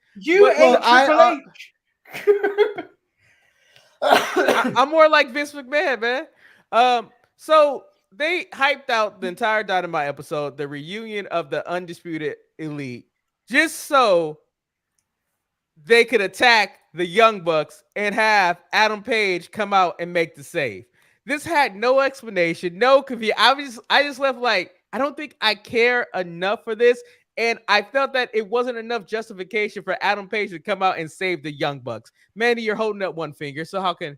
I'm more like Vince McMahon, man. So they hyped out the entire Dynamite episode, the reunion of the Undisputed Elite, just so they could attack the Young Bucks and have Adam Page come out and make the save. This had no explanation, no confusion. I just left like, I don't think I care enough for this. And I felt that it wasn't enough justification for Adam Page to come out and save the Young Bucks. Manny, you're holding up one finger. So how can...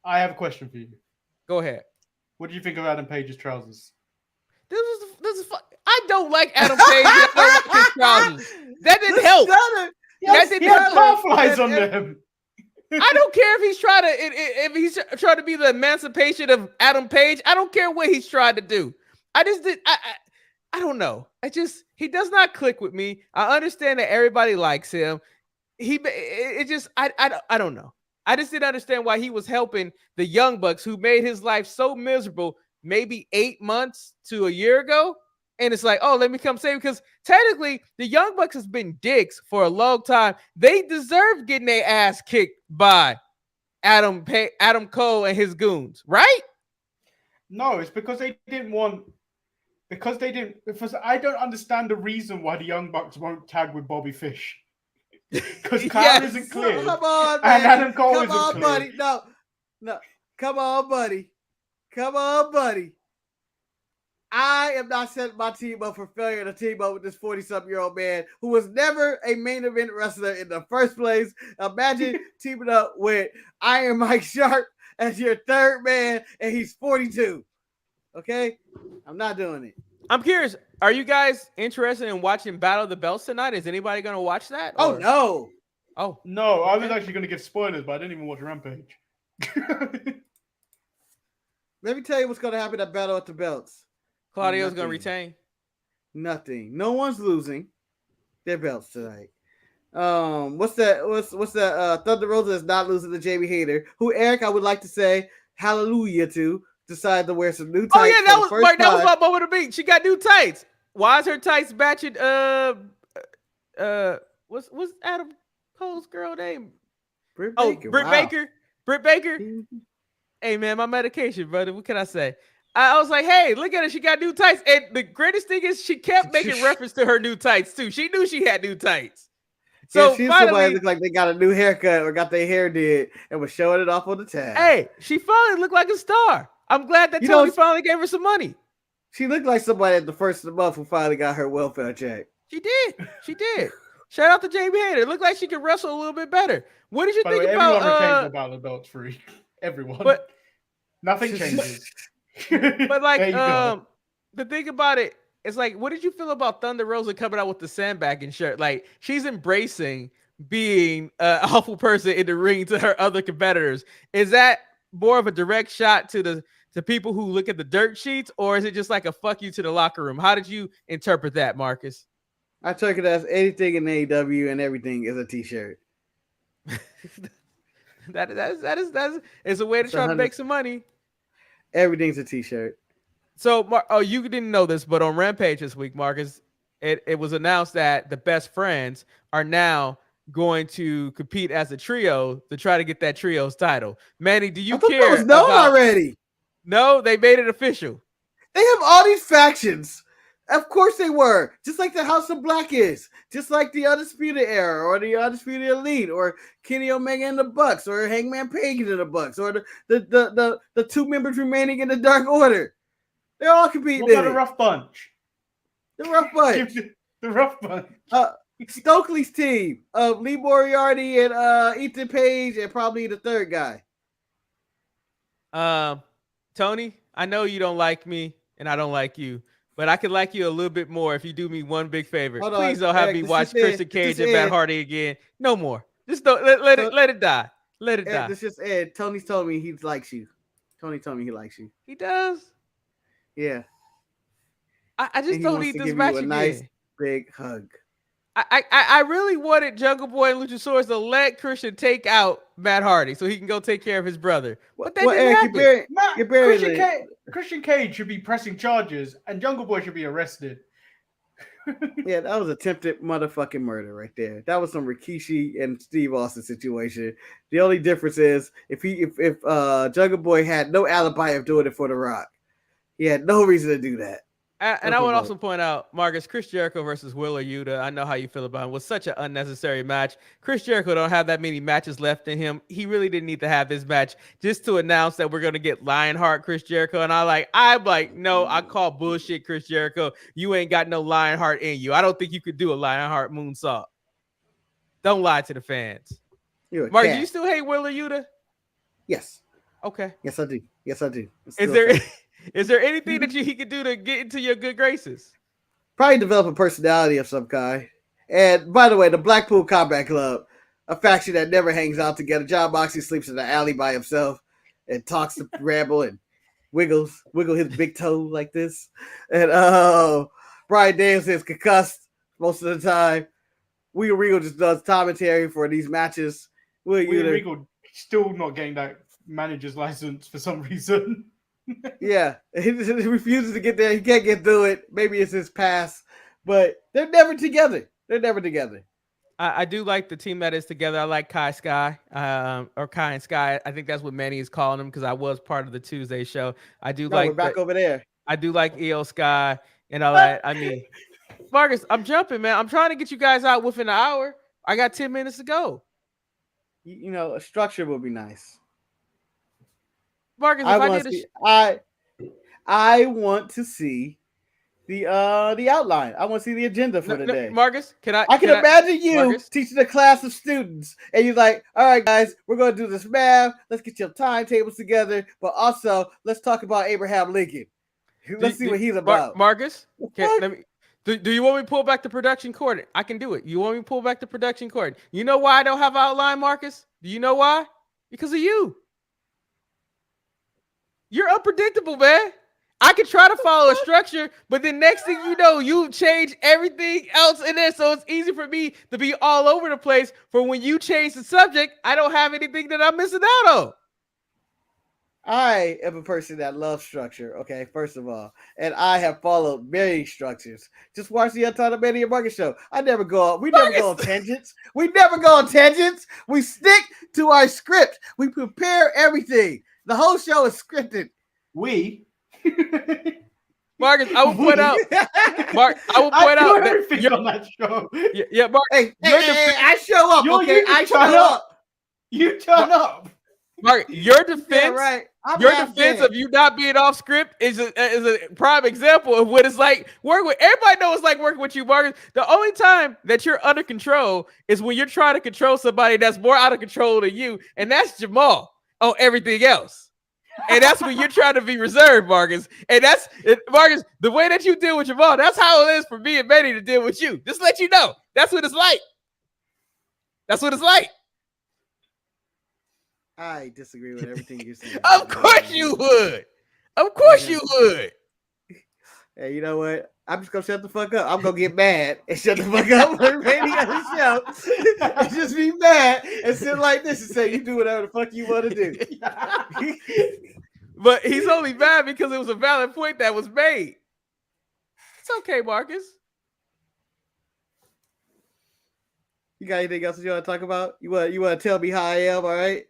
I have a question for you. Go ahead. What do you think of Adam Page's trousers? This is I don't like Adam Page. I don't like his trousers. That didn't help. He had butterflies on them. I don't care if he's trying to be the emancipation of Adam Page. I don't care what he's trying to do. I don't know. He does not click with me. I understand that everybody likes him. I don't know. I just didn't understand why he was helping the Young Bucks, who made his life so miserable maybe 8 months to a year ago. And it's like, oh, let me come save, because technically the Young Bucks has been dicks for a long time. They deserve getting their ass kicked by Adam Cole and his goons, right? No, it's because they didn't want. Because I don't understand the reason why the Young Bucks won't tag with Bobby Fish. Because Kyle Yes. isn't clear. Come on, And man. Adam Cole Come isn't on, clear. buddy. No. Come on, buddy. Come on, buddy. I am not setting my team up for failure to team up with this 40-something-year-old man who was never a main event wrestler in the first place. Imagine teaming up with Iron Mike Sharp as your third man, and he's 42. Okay? I'm not doing it. I'm curious. Are you guys interested in watching Battle of the Belts tonight? Is anybody going to watch that? Oh, no. Oh. No, I was actually going to give spoilers, but I didn't even watch Rampage. Let me tell you what's going to happen at Battle at the Belts. Claudio's going to Nothing. retain. Nothing. No one's losing their belts tonight. What's that? What's that? Thunder Rosa is not losing to Jamie Hayter, who Eric, I would like to say hallelujah to, decide to wear some new tights. Oh yeah, that was Mark, that was my moment of beat. She got new tights. Why is her tights matching? What's Adam Cole's girl name? Britt Oh, Baker. Britt Wow. Baker. Britt Baker. Hey man, my medication, brother. What can I say? I was like, hey, look at her. She got new tights. And the greatest thing is she kept making reference to her new tights too. She knew she had new tights. So she finally, somebody looked like they got a new haircut or got their hair did and was showing it off on the tab. hey, she finally looked like a star. I'm glad that You Tony know, finally gave her some money. She looked like somebody at the first of the month who finally got her welfare check. She did. She did. Shout out to Jamie Hayter. It looked like she could wrestle a little bit better. What did you By the think way, about everyone retains the Battle of the Belts free. Everyone. But nothing changes. but like There you go. the thing about it is like, what did you feel about Thunder Rosa coming out with the sandbagging shirt? Like she's embracing being an awful person in the ring to her other competitors. Is that more of a direct shot to the people who look at the dirt sheets, or is it just like a fuck you to the locker room? How did you interpret that, Marcus? I took it as anything in AEW and everything is a t-shirt. that is a way to try to make some money. Everything's a t-shirt. So, you didn't know this, but on Rampage this week, Marcus, it was announced that the Best Friends are now going to compete as a trio to try to get that trios title. Manny, do you care? That was known already. No, they made it official. They have all these factions. Of course they were. Just like the House of Black is. Just like the Undisputed Era or the Undisputed Elite or Kenny Omega and the Bucks or Hangman Page and the Bucks or the two members remaining in the Dark Order. They're all competing. What about the Rough Bunch? The Rough Bunch. The Rough Bunch. Stokely's team of Lee Moriarty and Ethan Page and probably the third guy. Tony, I know you don't like me and I don't like you, but I could like you a little bit more if you do me one big favor. Please don't have me watch Christian Cage and Matt Hardy again. No more. Just don't let it die. Let it die. This just Ed. Tony's told me he likes you. Tony told me he likes you. He does. Yeah. I just don't need this match again. Nice big hug. I really wanted Jungle Boy and Luchasaurus to let Christian take out Matt Hardy so he can go take care of his brother. But that didn't happen. Christian Cage should be pressing charges and Jungle Boy should be arrested. Yeah, that was attempted motherfucking murder right there. That was some Rikishi and Steve Austin situation. The only difference is if Jungle Boy had no alibi of doing it for The Rock, he had no reason to do that. And I would also point out, Marcus, Chris Jericho versus Wheeler Yuta. I know how you feel about him. Was such an unnecessary match. Chris Jericho don't have that many matches left in him. He really didn't need to have this match just to announce that we're gonna get Lionheart Chris Jericho. And I'm like, no, I call bullshit, Chris Jericho. You ain't got no Lionheart in you. I don't think you could do a Lionheart moonsault. Don't lie to the fans. Mark, do you still hate Wheeler Yuta? Yes. Okay. Yes, I do. Yes, I do. Is there anything that he could do to get into your good graces? Probably develop a personality of some kind. And by the way, the Blackpool Combat Club, a faction that never hangs out together. John Moxley sleeps in the alley by himself and talks to Ramble and wiggle his big toe like this. And Brian Danielson is concussed most of the time. William Regal just does commentary for these matches. William Regal still not getting that manager's license for some reason. Yeah, he refuses to get there. He can't get through it. Maybe it's his past, but they're never together. I do like the team that is together. I like Kai Sky, or Kai and Sky. I think that's what Manny is calling him because I was part of the Tuesday show. We're back over there. I do like EO Sky and all that. I mean, Marcus, I'm jumping, man. I'm trying to get you guys out within an hour. I got 10 minutes to go. You know, a structure would be nice. Marcus, if I want to see the outline. I want to see the agenda for the day. Marcus, I can imagine you teaching a class of students, and you're like, "All right, guys, we're going to do this math. Let's get your timetables together, but also let's talk about Abraham Lincoln. Let's see what he's about." Marcus, do you want me to pull back the production cord? I can do it. You want me to pull back the production cord? You know why I don't have outline, Marcus? Do you know why? Because of you. You're unpredictable, man. I can try to follow a structure, but then next thing you know, you change everything else in there. So it's easy for me to be all over the place. For when you change the subject, I don't have anything that I'm missing out on. I am a person that loves structure, okay, first of all. And I have followed many structures. Just watch the Untitled Manny and Marcus show. We never go on tangents. We never go on tangents. We stick to our script. We prepare everything. The whole show is scripted. Marcus, I will point out. Mark, I will point out everything on that show. Yeah, Mark. Hey, I show up. I turn up. You turn up. Mark, your defense, yeah, right. Your defense of you not being off script is a prime example of what it's like working with. Everybody knows it's like working with you, Marcus. The only time that you're under control is when you're trying to control somebody that's more out of control than you, and that's Jamal on everything else. And that's when you're trying to be reserved, Marcus. And that's Marcus, the way that you deal with Jamal, that's how it is for me and Manny to deal with you. Just let you know. That's what it's like. That's what it's like. I disagree with everything you're saying. Of course you would. Of course you would. Hey, you know what? I'm just gonna shut the fuck up. I'm gonna get mad and shut the fuck up when Randy on the show. And just be mad and sit like this and say, "You do whatever the fuck you want to do." But he's only mad because it was a valid point that was made. It's okay, Marcus. You got anything else you want to talk about? You want to tell me how I am? All right.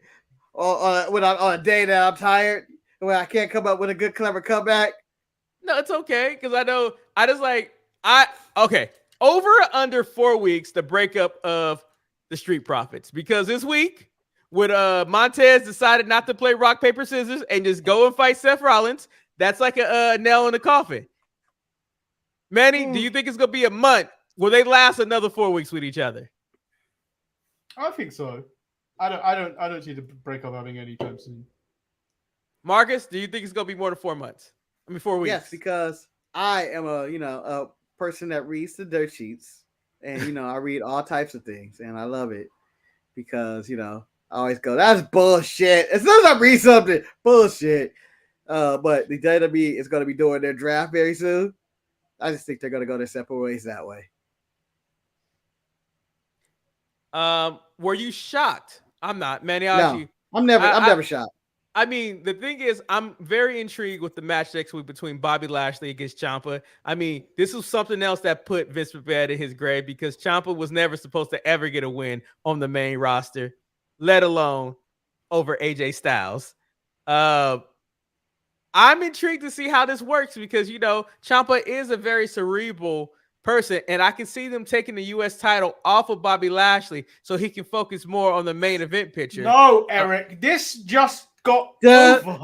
When I'm on a day that I'm tired, when I can't come up with a good, clever comeback. No, it's okay because I know okay. Over or under 4 weeks, the breakup of the Street Profits, because this week when Montez decided not to play rock paper scissors and just go and fight Seth Rollins, that's like a nail in the coffin. Manny, do you think it's gonna be a month? Will they last another 4 weeks with each other? I think so. I don't see the breakup having any time soon. Marcus, do you think it's gonna be more than 4 months? 4 weeks. Yes, because I am a person that reads the dirt sheets, and I read all types of things, and I love it because I always go, "That's bullshit." As soon as I read something, bullshit. But the WWE is going to be doing their draft very soon. I just think they're going to go their separate ways that way. Were you shocked? I'm not, Manny. No, I'm never shocked. I mean, the thing is, I'm very intrigued with the match next week between Bobby Lashley against Ciampa. I mean, this was something else that put Vince McMahon in his grave because Ciampa was never supposed to ever get a win on the main roster, let alone over AJ Styles. I'm intrigued to see how this works because, Ciampa is a very cerebral person, and I can see them taking the U.S. title off of Bobby Lashley so he can focus more on the main event picture. No, Eric, this just got over.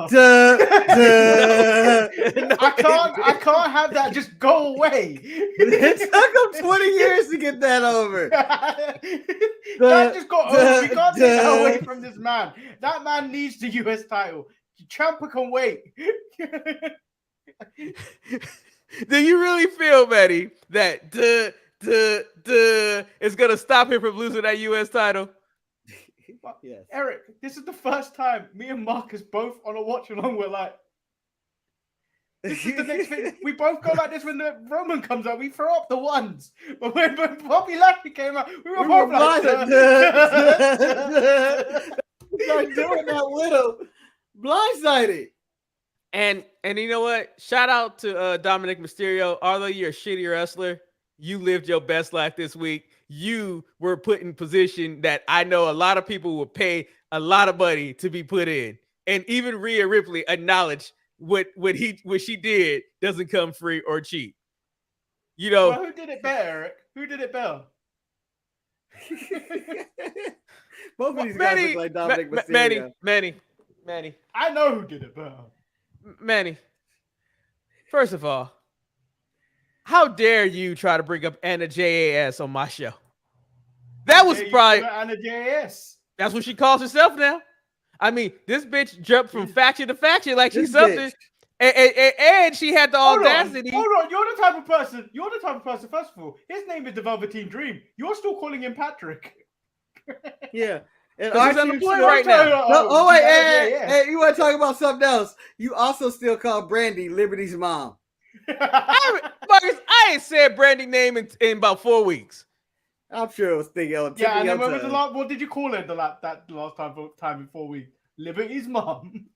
I can't have that just go away. It took him 20 years to get that over. That just got over. We can't take that away from this man. That man needs the U.S. title. Ciampa can wait. Do you really feel, Manny, that is going to stop him from losing that U.S. title? Yes. Eric, this is the first time me and Marcus both on a watch along. We're like, this is the next thing. We both go like this when the Roman comes out. We throw up the ones. But when Bobby Lashley came out, we were both like, started doing that little blindsided. And you know what? Shout out to Dominic Mysterio. Although you're a shitty wrestler, you lived your best life this week. You were put in position that I know a lot of people would pay a lot of money to be put in. And even Rhea Ripley acknowledged what she did doesn't come free or cheap. Well, who did it better, Eric? Who did it better? Both of these guys look like Dominic Mysterio. Manny. I know who did it, but Manny. First of all, how dare you try to bring up Anna JAS on my show? That was probably Anna JAS. That's what she calls herself now. I mean, this bitch jumped from faction to faction like she's something. And she had the audacity. Hold on, you're the type of person. First of all, his name is the Velveteen Dream. You're still calling him Patrick. Yeah. And he's unemployed right now. Hey, you want to talk about something else? You also still call Brandy Liberty's mom. Marcus, I ain't said Brandy's name in about 4 weeks. I'm sure it was thinking on yeah, and then when was the last, what did you call it that last time in 4 weeks? Liberty's mom.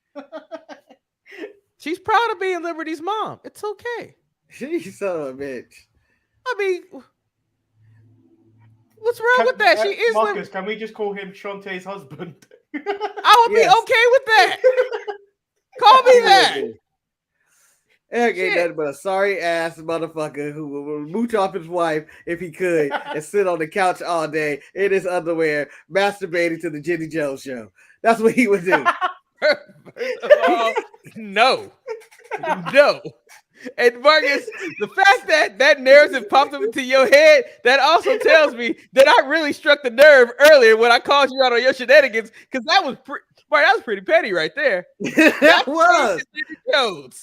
She's proud of being Liberty's mom. It's okay. She's son of a bitch. I mean, what's wrong with that? She is Marcus, can we just call him Shantae's husband? I would be okay with that. Call me that. Eric ain't nothing but a sorry ass motherfucker who will mooch off his wife if he could and sit on the couch all day in his underwear, masturbating to the Jenny Jones show. That's what he would do. First of all, no. And Marcus, the fact that that narrative popped up into your head, that also tells me that I really struck the nerve earlier when I called you out on your shenanigans, because that was pretty petty right there. That was.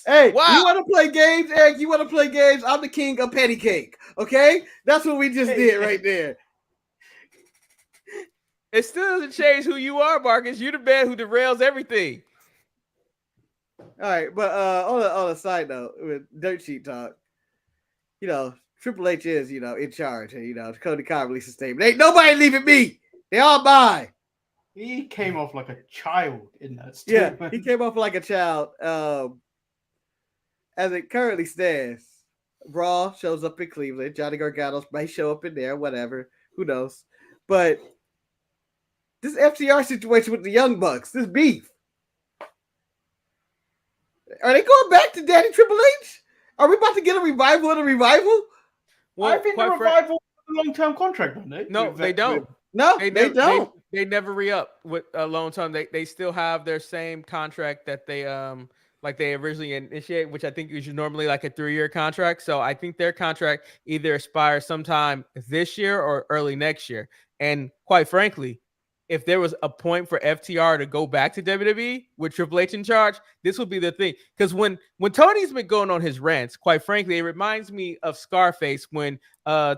Hey, wow. You want to play games, Eric? You want to play games? I'm the king of petty cake. Okay, that's what we just did right there. It still doesn't change who you are, Marcus. You're the man who derails everything. All right, but on a side note, with Dirt Sheet Talk, Triple H is, in charge. And, Cody Khan released a statement. Ain't nobody leaving me. They all mine. He came off like a child in that statement. Yeah, he came off like a child. As it currently stands, Raw shows up in Cleveland. Johnny Gargano may show up in there, whatever. Who knows? But this FTR situation with the Young Bucks, this beef. Are they going back to Daddy Triple H? Are we about to get a revival of the revival? Well, I think the revival is a long-term contract, don't they? No, they don't. They don't. They never re-up with a long term. They still have their same contract that they they originally initiated, which I think is normally like a 3-year contract. So I think their contract either expires sometime this year or early next year. And quite frankly, if there was a point for FTR to go back to WWE with Triple H in charge, this would be the thing. Because when Tony's been going on his rants, quite frankly, it reminds me of Scarface when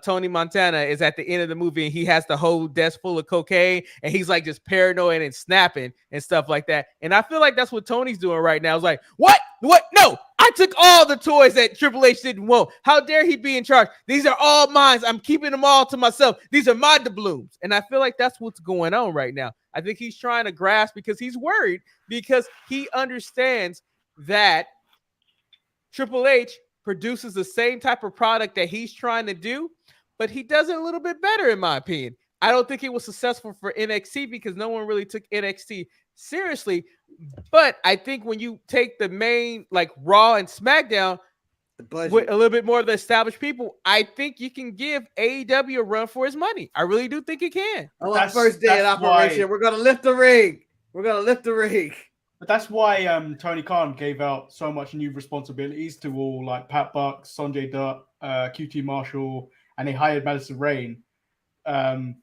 Tony Montana is at the end of the movie and he has the whole desk full of cocaine and he's like just paranoid and snapping and stuff like that. And I feel like that's what Tony's doing right now. It's like, what? No, I took all the toys that Triple H didn't want. How dare he be in charge? These are all mine. I'm keeping them all to myself. These are my doubloons. And I feel like that's what's going on right now. I think he's trying to grasp because he's worried because he understands that Triple H produces the same type of product that he's trying to do, but he does it a little bit better, in my opinion. I don't think it was successful for NXT because no one really took NXT seriously. But I think when you take the main, like Raw and SmackDown, with a little bit more of the established people, I think you can give AEW a run for his money. I really do think it can. On our first day in operation, we're going to lift the ring. But that's why Tony Khan gave out so much new responsibilities to all like Pat Buck, Sanjay Dutt, QT Marshall, and they hired Madison Rayne to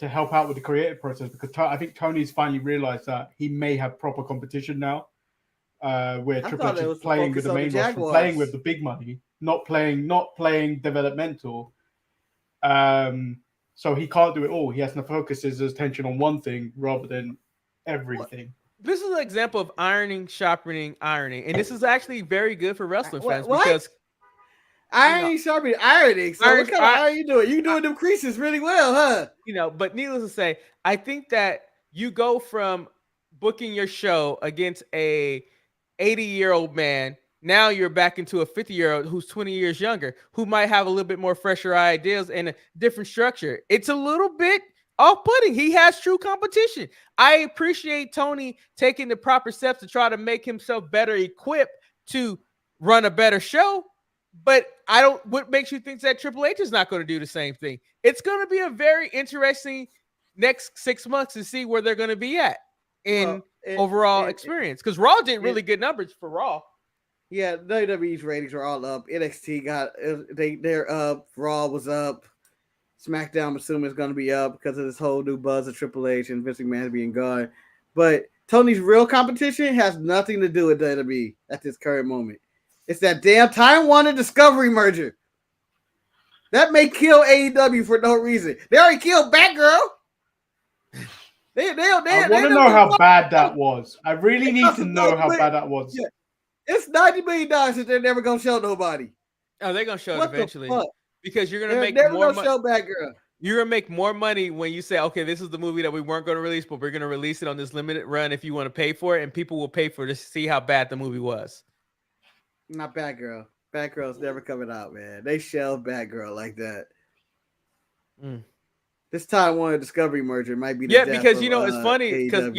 help out with the creative process because I think Tony's finally realized that he may have proper competition now, where Triple H is playing with the main roster, playing with the big money, not playing developmental. So he can't do it all. He has to focus his attention on one thing rather than everything. This is an example of sharpening ironing, and this is actually very good for wrestling fans because sharpening ironing. So what kind of iron you doing? You doing them creases really well, huh? But needless to say, I think that you go from booking your show against a 80-year-old man. Now you're back into a 50-year-old who's 20 years younger, who might have a little bit more fresher ideas and a different structure. It's a little bit off-putting. He has true competition. I appreciate Tony taking the proper steps to try to make himself better equipped to run a better show, But I don't. What makes you think that Triple H is not going to do the same thing? It's going to be a very interesting next 6 months to see where they're going to be at in overall experience. Because Raw did really good numbers for Raw. Yeah, WWE's ratings were all up. NXT got they're up. Raw was up. SmackDown, I'm assuming, is going to be up because of this whole new buzz of Triple H and Vince McMahon being gone. But Tony's real competition has nothing to do with WWE at this current moment. It's that damn Time Warner Discovery merger. That may kill AEW for no reason. They already killed Batgirl. I want to know how bad that was. I really need to know how bad that was. Yeah. It's $90 million that they're never going to show nobody. Oh, they're going to show it eventually. Because you're going to make more money. Show Batgirl. You're going to make more money when you say, okay, this is the movie that we weren't going to release, but we're going to release it on this limited run if you want to pay for it, and people will pay for it to see how bad the movie was. Not Batgirl. Batgirl's never coming out, man. They shelved Batgirl like that. This Time Warner Discovery merger might be the death because of, it's funny because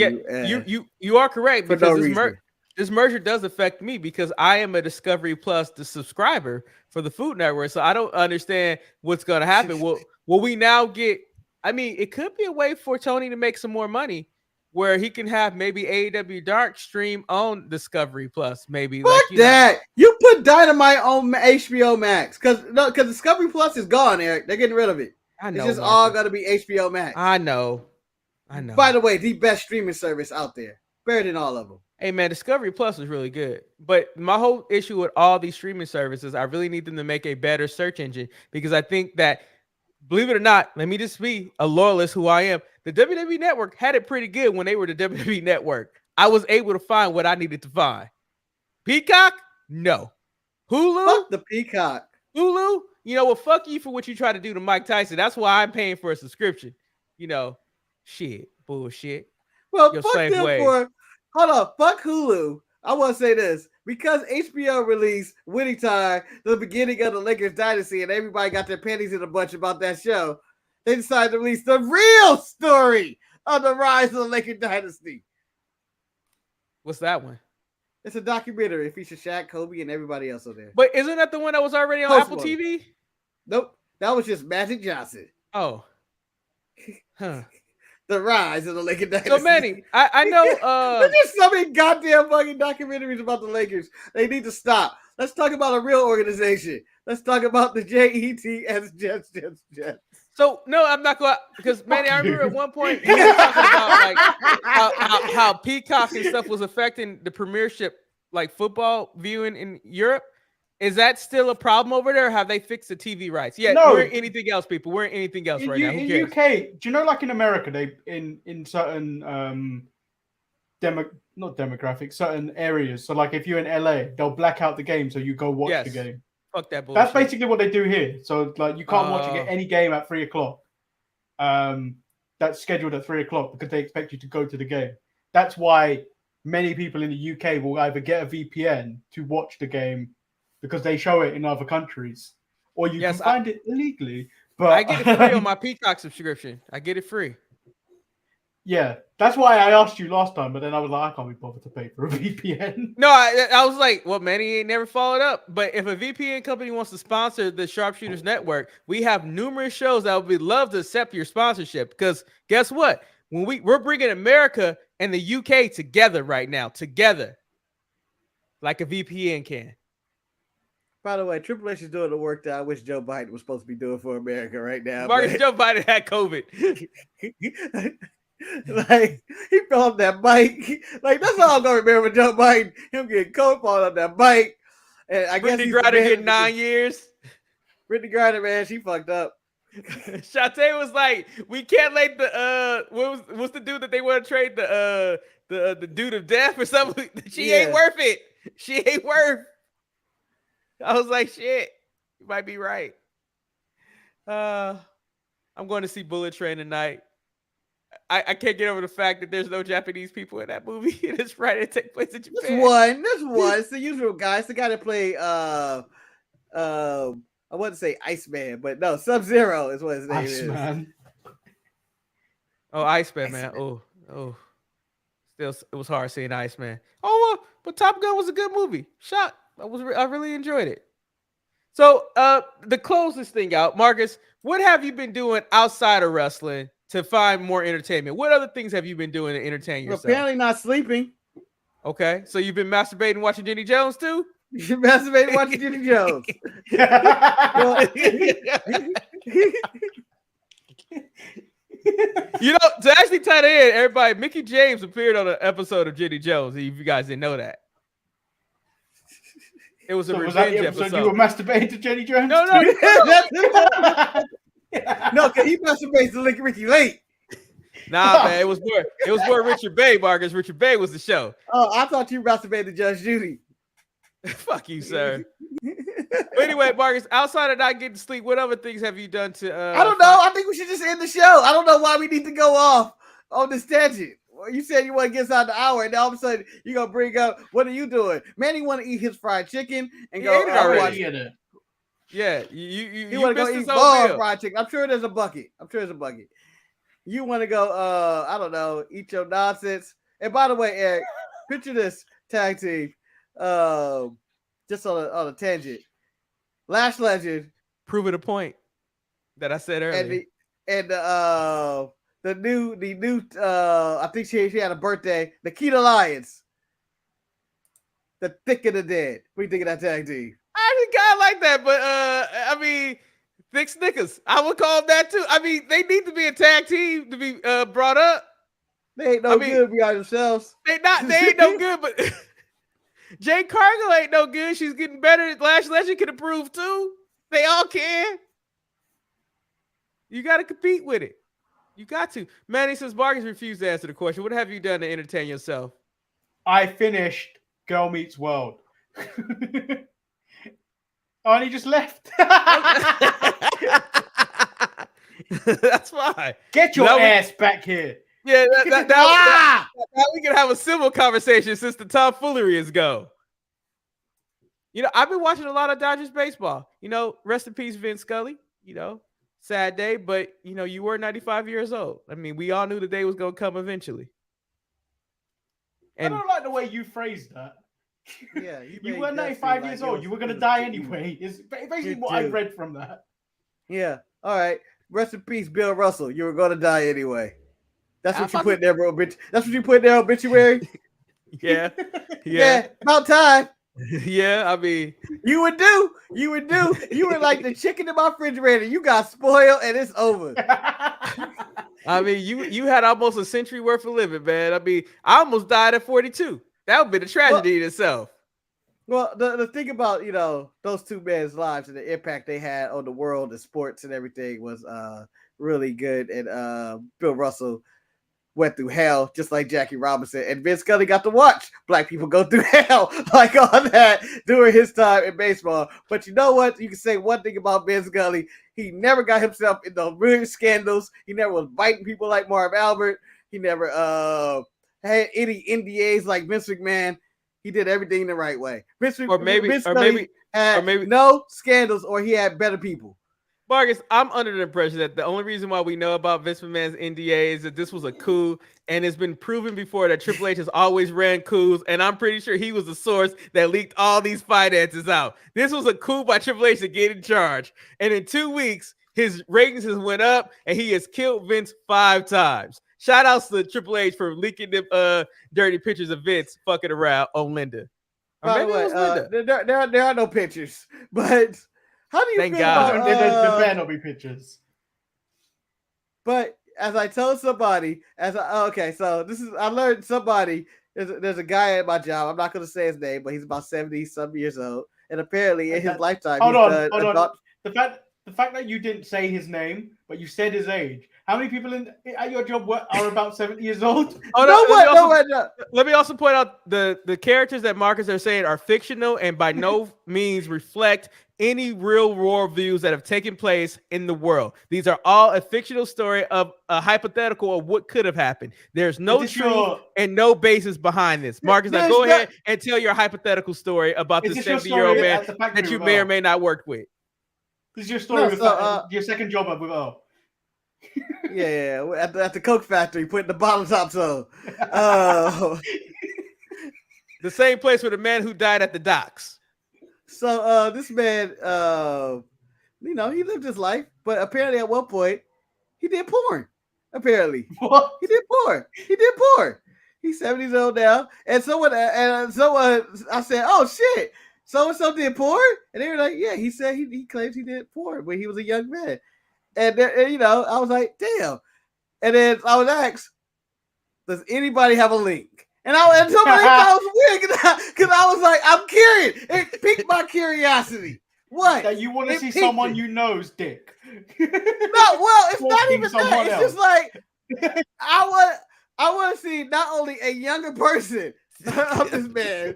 you are correct because this merger does affect me because I am a Discovery Plus subscriber for the Food Network, so I don't understand what's going to happen. Will we now get? I mean, it could be a way for Tony to make some more money, where he can have maybe AEW Dark stream on Discovery Plus, maybe. Fuck that! You put Dynamite on HBO Max because Discovery Plus is gone, Eric. They're getting rid of it. I know. It's just all going to be HBO Max. I know. By the way, the best streaming service out there, better than all of them. Hey man, Discovery Plus is really good. But my whole issue with all these streaming services, I really need them to make a better search engine because I think that, believe it or not, let me just be a loyalist who I am. The WWE Network had it pretty good when they were the WWE Network. I was able to find what I needed to find. Peacock? No. Hulu? Fuck the Peacock. Hulu? Well, fuck you for what you try to do to Mike Tyson. That's why I'm paying for a subscription. Shit. Bullshit. Well, fuck them for... Hold on. Fuck Hulu. I want to say this. Because HBO released Winning Time, the beginning of the Lakers dynasty, and everybody got their panties in a bunch about that show, they decided to release the real story of the rise of the Lakers dynasty. What's that one? It's a documentary. It features Shaq, Kobe, and everybody else on there. But isn't that the one that was already on Apple TV? Nope. That was just Magic Johnson. Oh. Huh. The rise of the Lakers dynasty. So Manny, I know there's so many goddamn fucking documentaries about the Lakers. They need to stop. Let's talk about a real organization. Let's talk about the JETS Jets. So no, I'm not going because Manny, I remember at one point you were talking about like how Peacock and stuff was affecting the Premiership, like football viewing in Europe. Is that still a problem over there? Or have they fixed the TV rights? Yeah, no. We're in anything else, people. We're in anything else right now. Who cares? UK, do you know, like in America, they in certain not demographics, certain areas. So like if you're in LA, they'll black out the game so you go watch the game. Fuck that bullshit. That's basically what they do here. So like you can't watch any game at 3:00. That's scheduled at 3:00 because they expect you to go to the game. That's why many people in the UK will either get a VPN to watch the game because they show it in other countries, or you can find it illegally. But I get it free on my Peacock subscription. I get it free. Yeah, that's why I asked you last time, but then I was like, I can't be bothered to pay for a VPN. No, I was like, well, Manny ain't never followed up. But if a VPN company wants to sponsor the Sharpshooters Network, we have numerous shows that would love to accept your sponsorship. Because guess what? When we're bringing America and the UK together right now, like a VPN can. By the way, Triple H is doing the work that I wish Joe Biden was supposed to be doing for America right now. Marcus, Joe Biden had COVID. Like, he fell off that bike. Like, that's all I'm going to remember Joe Biden. Him getting cold falling off that bike. And I guess Brittany Griner getting 9 years. Brittany Griner, man, she fucked up. Shante was like, we can't let the what's the dude that they want to trade the dude of death or something? She ain't worth it. She ain't worth. I was like, shit, you might be right. I'm going to see Bullet Train tonight. I can't get over the fact that there's no Japanese people in that movie. It's right. It takes place in Japan. There's one. It's the usual guy. It's the guy that played I want to say Iceman, but no, Sub-Zero is what his name is. Oh, Iceman, man. Oh. Still, it was hard seeing Iceman. Oh, but Top Gun was a good movie. I really enjoyed it. So, to close this thing out, Marcus, what have you been doing outside of wrestling to find more entertainment? What other things have you been doing to entertain yourself? Apparently not sleeping. Okay, so you've been masturbating watching Jenny Jones too? You're masturbating watching Jenny Jones. You know, to actually tie that in, everybody, Mickey James appeared on an episode of Jenny Jones. If you guys didn't know that, it was a revenge episode. You were masturbating to Jenny Jones? No. No, because he masturbates to Ricky Lake. Nah, man, it was more Richard Bay, Marcus. Richard Bay was the show. Oh, I thought you masturbated to Judge Judy. Fuck you, sir. But anyway, Marcus, outside of not getting sleep, what other things have you done to I don't know. I think we should just end the show. I don't know why we need to go off on this tangent. Well, you said you want to get us out the hour, and all of a sudden you're gonna bring up what are you doing? Manny want to eat his fried chicken and go watch it. Yeah, you want to go eat bar fried chicken. I'm sure there's a bucket. You want to go I don't know, eat your nonsense. And by the way, Eric, picture this tag team. Just on a tangent. Lash Legend proving a point that I said earlier. And the new I think she had a birthday. The Keita Lions. The Thick of the Dead. What do you think of that tag team? I actually kind of like that, but I mean, Thick Snickers. I would call them that too. I mean, they need to be a tag team to be brought up. They ain't no good beyond themselves. They ain't no good, but Jade Cargill ain't no good. She's getting better. Lash Legend can improve too. They all can. You got to compete with it. You got to. Manny says Marcus refused to answer the question. What have you done to entertain yourself? I finished Girl Meets World. Oh, and he just left. That's fine. Get your ass back here. Yeah, now we can have a civil conversation since the tomfoolery is go. You know, I've been watching a lot of Dodgers baseball. You know, rest in peace, Vin Scully. You know, sad day, but you know, you were 95 years old. I mean, we all knew the day was going to come eventually. And I don't like the way you phrased that. Yeah, you were 95 years old. You were going to die anyway. Is basically what I read from that. Yeah. All right. Rest in peace, Bill Russell. You were going to die anyway. That's what you put there, bro, bitch. That's what you put there, obituary. Yeah. About time. Yeah, I mean, you would do. You were like the chicken in my refrigerator. You got spoiled, and it's over. I mean, you had almost a century worth of living, man. I mean, I almost died at 42. That would be a tragedy in itself. Well, the thing about, you know, those two men's lives and the impact they had on the world, the sports and everything was really good. And Bill Russell went through hell just like Jackie Robinson, and Vince Scully got to watch black people go through hell like on that during his time in baseball. But you know what? You can say one thing about Vince Scully. He never got himself in those weird scandals. He never was biting people like Marv Albert. He never had any NDAs like Vince McMahon. He did everything the right way. Vince Scully had no scandals, or he had better people. Marcus, I'm under the impression that the only reason why we know about Vince McMahon's NDA is that this was a coup, and it's been proven before that Triple H has always ran coups, and I'm pretty sure he was the source that leaked all these finances out. This was a coup by Triple H to get in charge, and in 2 weeks, his ratings has went up, and he has killed Vince 5 times. Shout outs to Triple H for leaking them dirty pictures of Vince fucking around on Linda. By the way, there are no pictures, but how do you Thank feel God. about, there better not be pictures. But as I told somebody, so this is, I learned somebody, there's a guy at my job, I'm not going to say his name, but he's about 70-some years old, and apparently in his lifetime, hold on. The fact that you didn't say his name, but you said his age. How many people at your job are about 70 years old? Let me also point out the characters that Marcus are saying are fictional and by no means reflect any real world views that have taken place in the world. These are all a fictional story of a hypothetical of what could have happened. There's no truth and no basis behind this. Marcus, now go ahead and tell your hypothetical story about the 70-year-old man that you may or may not work with. This is your story with your second job with Earl. Yeah, at the Coke factory, putting the bottle tops on. The same place with a man who died at the docks. So this man, you know, he lived his life, but apparently at one point he did porn. Apparently, What? he did porn. He did porn. He's 70 years old now, and someone I said, "Oh shit, so and so did porn," and they were like, "Yeah." He said he claims he did porn when he was a young man, and you know, I was like, "Damn." And then I was asked, "Does anybody have a link?" And somebody thought it was weird because I was like, "I'm curious." It piqued my curiosity. What? That you want to It see piqued someone it. you know's dick? No, well, it's not Stalking even that. someone It's else. just like I want to see not only a younger person of this man,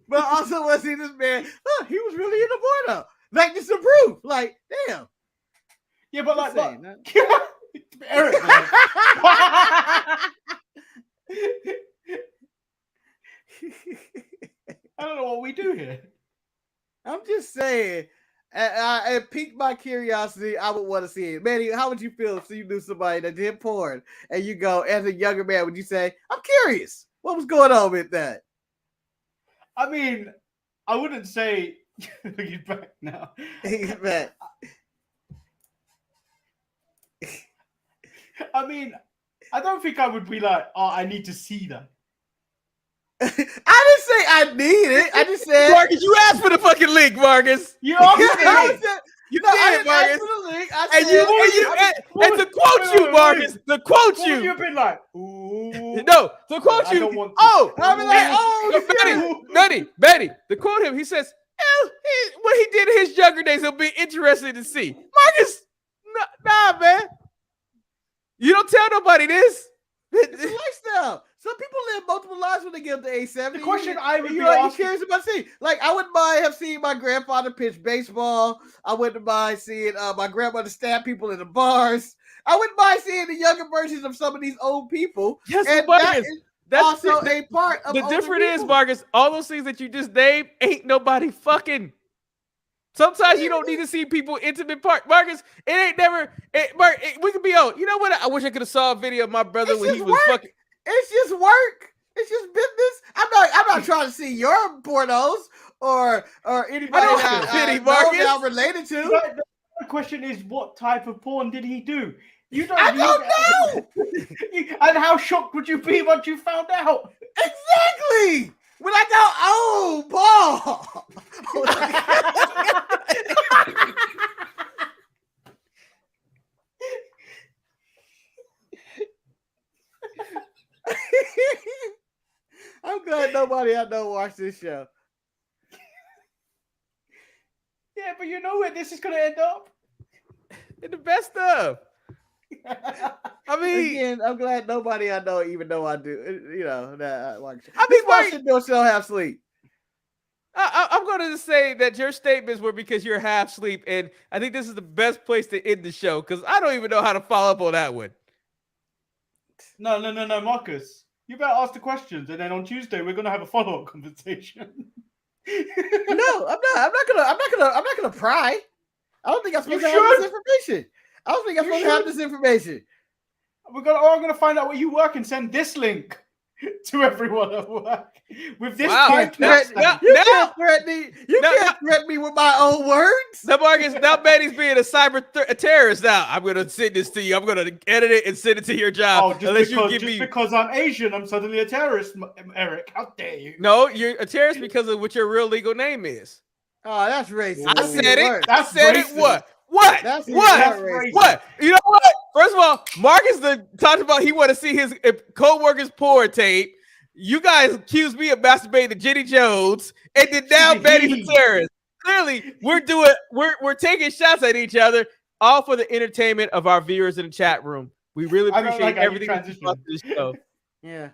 but also want to see this man. Huh, he was really into porno. Like just to prove. Like, damn. Yeah, but like, Insane, look, Eric, man. I don't know what we do here. I'm just saying. It piqued my curiosity. I would want to see it. Manny, how would you feel if you knew somebody that did porn and you go, as a younger man, would you say, I'm curious? What was going on with that? I mean, I wouldn't say he's back now. He's back. I mean, I don't think I would be like, oh, I need to see that. I didn't say I need it. I just said Marcus, you asked for the fucking link, Marcus. You know what I I'm saying? said, You no, I did, didn't ask Marcus. for the link. I And said, to quote you, Marcus, to quote What would you you. have been like? Ooh. No, to quote I you. don't want to. Oh, I'll be like, oh, Betty, to quote him, he says, what he did in his younger days, it'll be interesting to see. Marcus, nah, man. You don't tell nobody this. it's a lifestyle. Some people live multiple lives when they get up to age 70. The question I would be you asking, curious about seeing. Like, I wouldn't mind have seen my grandfather pitch baseball. I wouldn't mind seeing my grandmother stab people in the bars. I wouldn't mind seeing the younger versions of some of these old people. Yes, and Marcus. that's also a part of the older difference is, people. Marcus, all those things that you just named ain't nobody fucking. Sometimes you don't need to see people intimate part. Marcus, it ain't never. We could be on. You know what? I wish I could have saw a video of my brother It's when he just was work. fucking. It's just work. It's just business. I'm not trying to see your pornos or anybody I don't that have pity, know Marcus. that I'm related to. The question is, what type of porn did he do? You don't. I don't know. And how shocked would you be once you found out? Exactly. When I go, oh, Paul. I'm glad nobody I know watched this show. Yeah, but you know where this is going to end up? In the best of. I mean, Again, I'm glad nobody I know even know I do. You know that I watch. I This mean, why Mark- should do still have sleep. I'm going to say that your statements were because you're half asleep, and I think this is the best place to end the show because I don't even know how to follow up on that one. No, Marcus. You better ask the questions, and then on Tuesday we're going to have a follow-up conversation. No, I'm not gonna pry. I don't think I'm supposed to have this information. I don't think I'm supposed to have this information. I'm going to find out where you work and send this link to everyone at work with this. Wow. type You can't threaten me with my own words. Now, Marcus, now Betty's being a cyber terrorist now. I'm going to send this to you. I'm going to edit it and send it to your job. Because I'm Asian, I'm suddenly a terrorist, Eric. How dare you? No, you're a terrorist because of what your real legal name is. Oh, that's racist. I said it. That's I said racist. it. What? That's What? What? You know what? First of all, Marcus talked about he want to see his co-workers porn tape. You guys accused me of masturbating to Jenny Jones, and then now Betty's a terrorist. Clearly, we're taking shots at each other, all for the entertainment of our viewers in the chat room. We really appreciate everything that you brought to this show. Yeah.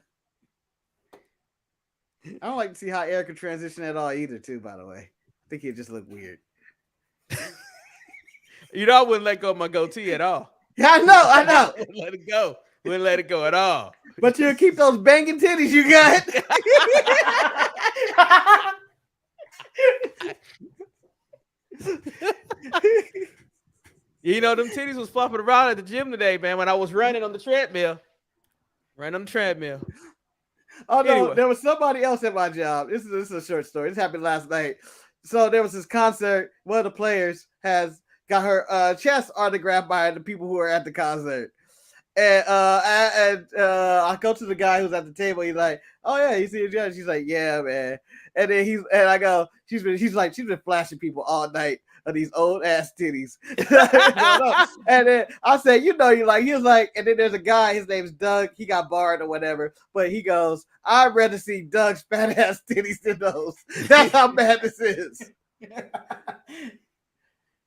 I don't like to see how Eric can transition at all either, too, by the way. I think he'd just look weird. You know, I wouldn't let go of my goatee at all. Yeah, I know. Wouldn't let it go. Wouldn't let it go at all. But you'll keep those banging titties you got. You know, them titties was flopping around at the gym today, man, when I was running on the treadmill. Oh, no, anyway. There was somebody else at my job. This is a short story. This happened last night. So there was this concert. One of the players has got her chest autographed by the people who are at the concert. And I go to the guy who's at the table. He's like, "Oh yeah, you see the judge?" She's like, "Yeah, man." And then I go, she's been flashing people all night of these old ass titties. And then I said, he was like, and then there's a guy, his name's Doug. He got barred or whatever, but he goes, "I'd rather see Doug's fat ass titties than those." That's how bad this is.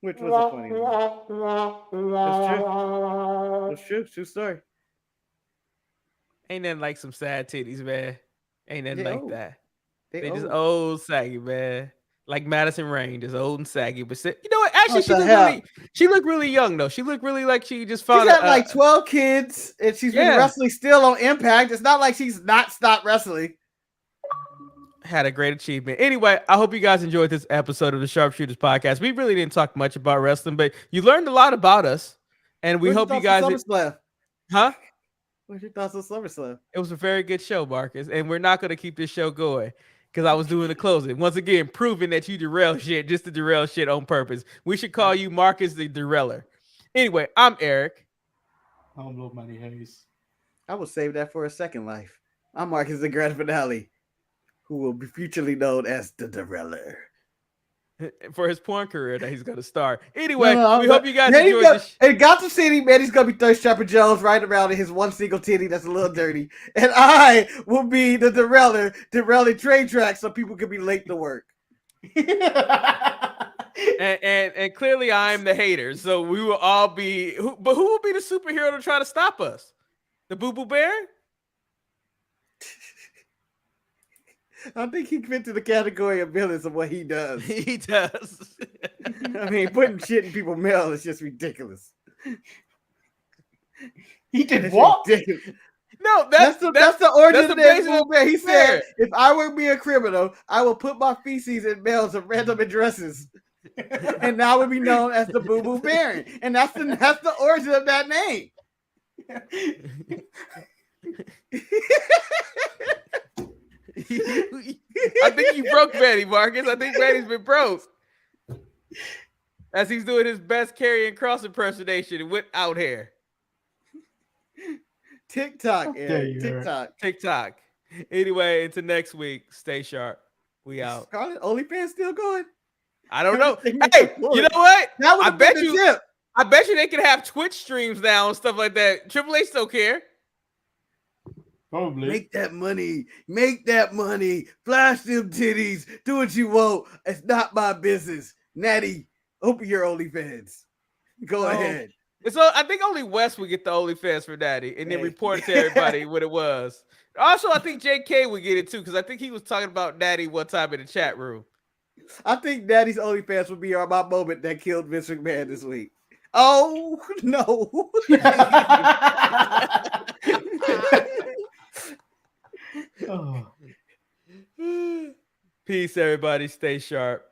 Which was a funny one. That's true. True story. Ain't nothing like some sad titties, man. Ain't nothing like old. that. They They just old. old saggy, man. Like Madison Rain, just old and saggy. But you know what? Actually, What she looked really young though. She looked really like she just She's found. had like 12 kids, and she's been wrestling still on Impact. It's not like she's not stopped wrestling. Had a great achievement. Anyway, I hope you guys enjoyed this episode of the Sharpshooters Podcast. We really didn't talk much about wrestling, but you learned a lot about us, and we hope you guys. Huh? What's your thoughts on SummerSlam? It was a very good show, Marcus, and we're not going to keep this show going because I was doing the closing. Once again, proving that you derail shit just to derail shit on purpose. We should call you Marcus the Derailer. Anyway, I'm Eric. I'm Lord Manny Hayes. I will save that for a second life. I'm Marcus the Grand Finale, who will be futurely known as the Derailer. For his porn career that he's going to start. Anyway, we hope you guys enjoyed this. And Gotham City, man, he's going to be Thirst Trapper Jones right around in his one single titty that's a little dirty. And I will be the derailer, derailing train tracks so people can be late to work. and clearly I'm the hater. So we will all be, but who will be the superhero to try to stop us? The Boo Boo Bear? I think he fit to the category of villains of what he does. He does. I mean, putting shit in people's mail is just ridiculous. He did what? Ridiculous. No, that's the origin of the that. He said, "If I were to be a criminal, I will put my feces in mails of random addresses, and now would be known as the Boo Boo Baron." And that's the origin of that name. I think you broke Manny, Marcus. I think Manny's been broke as he's doing his best Karrion Kross impersonation without hair. TikTok, TikTok. Anyway, until next week, stay sharp. We out. Scarlet OnlyFans still going? I don't know. Hey, you know what? I bet you they can have Twitch streams now and stuff like that. Triple H don't care. Probably. Make that money. Flash them titties. Do what you want. It's not my business. Natty, open your OnlyFans. Go ahead. So I think only Wes would get the OnlyFans for Daddy and then report it to everybody what it was. Also, I think JK would get it too because I think he was talking about Daddy one time in the chat room. I think Daddy's OnlyFans would be my moment that killed Vince McMahon this week. Oh, no. Oh. Peace, everybody. Stay sharp.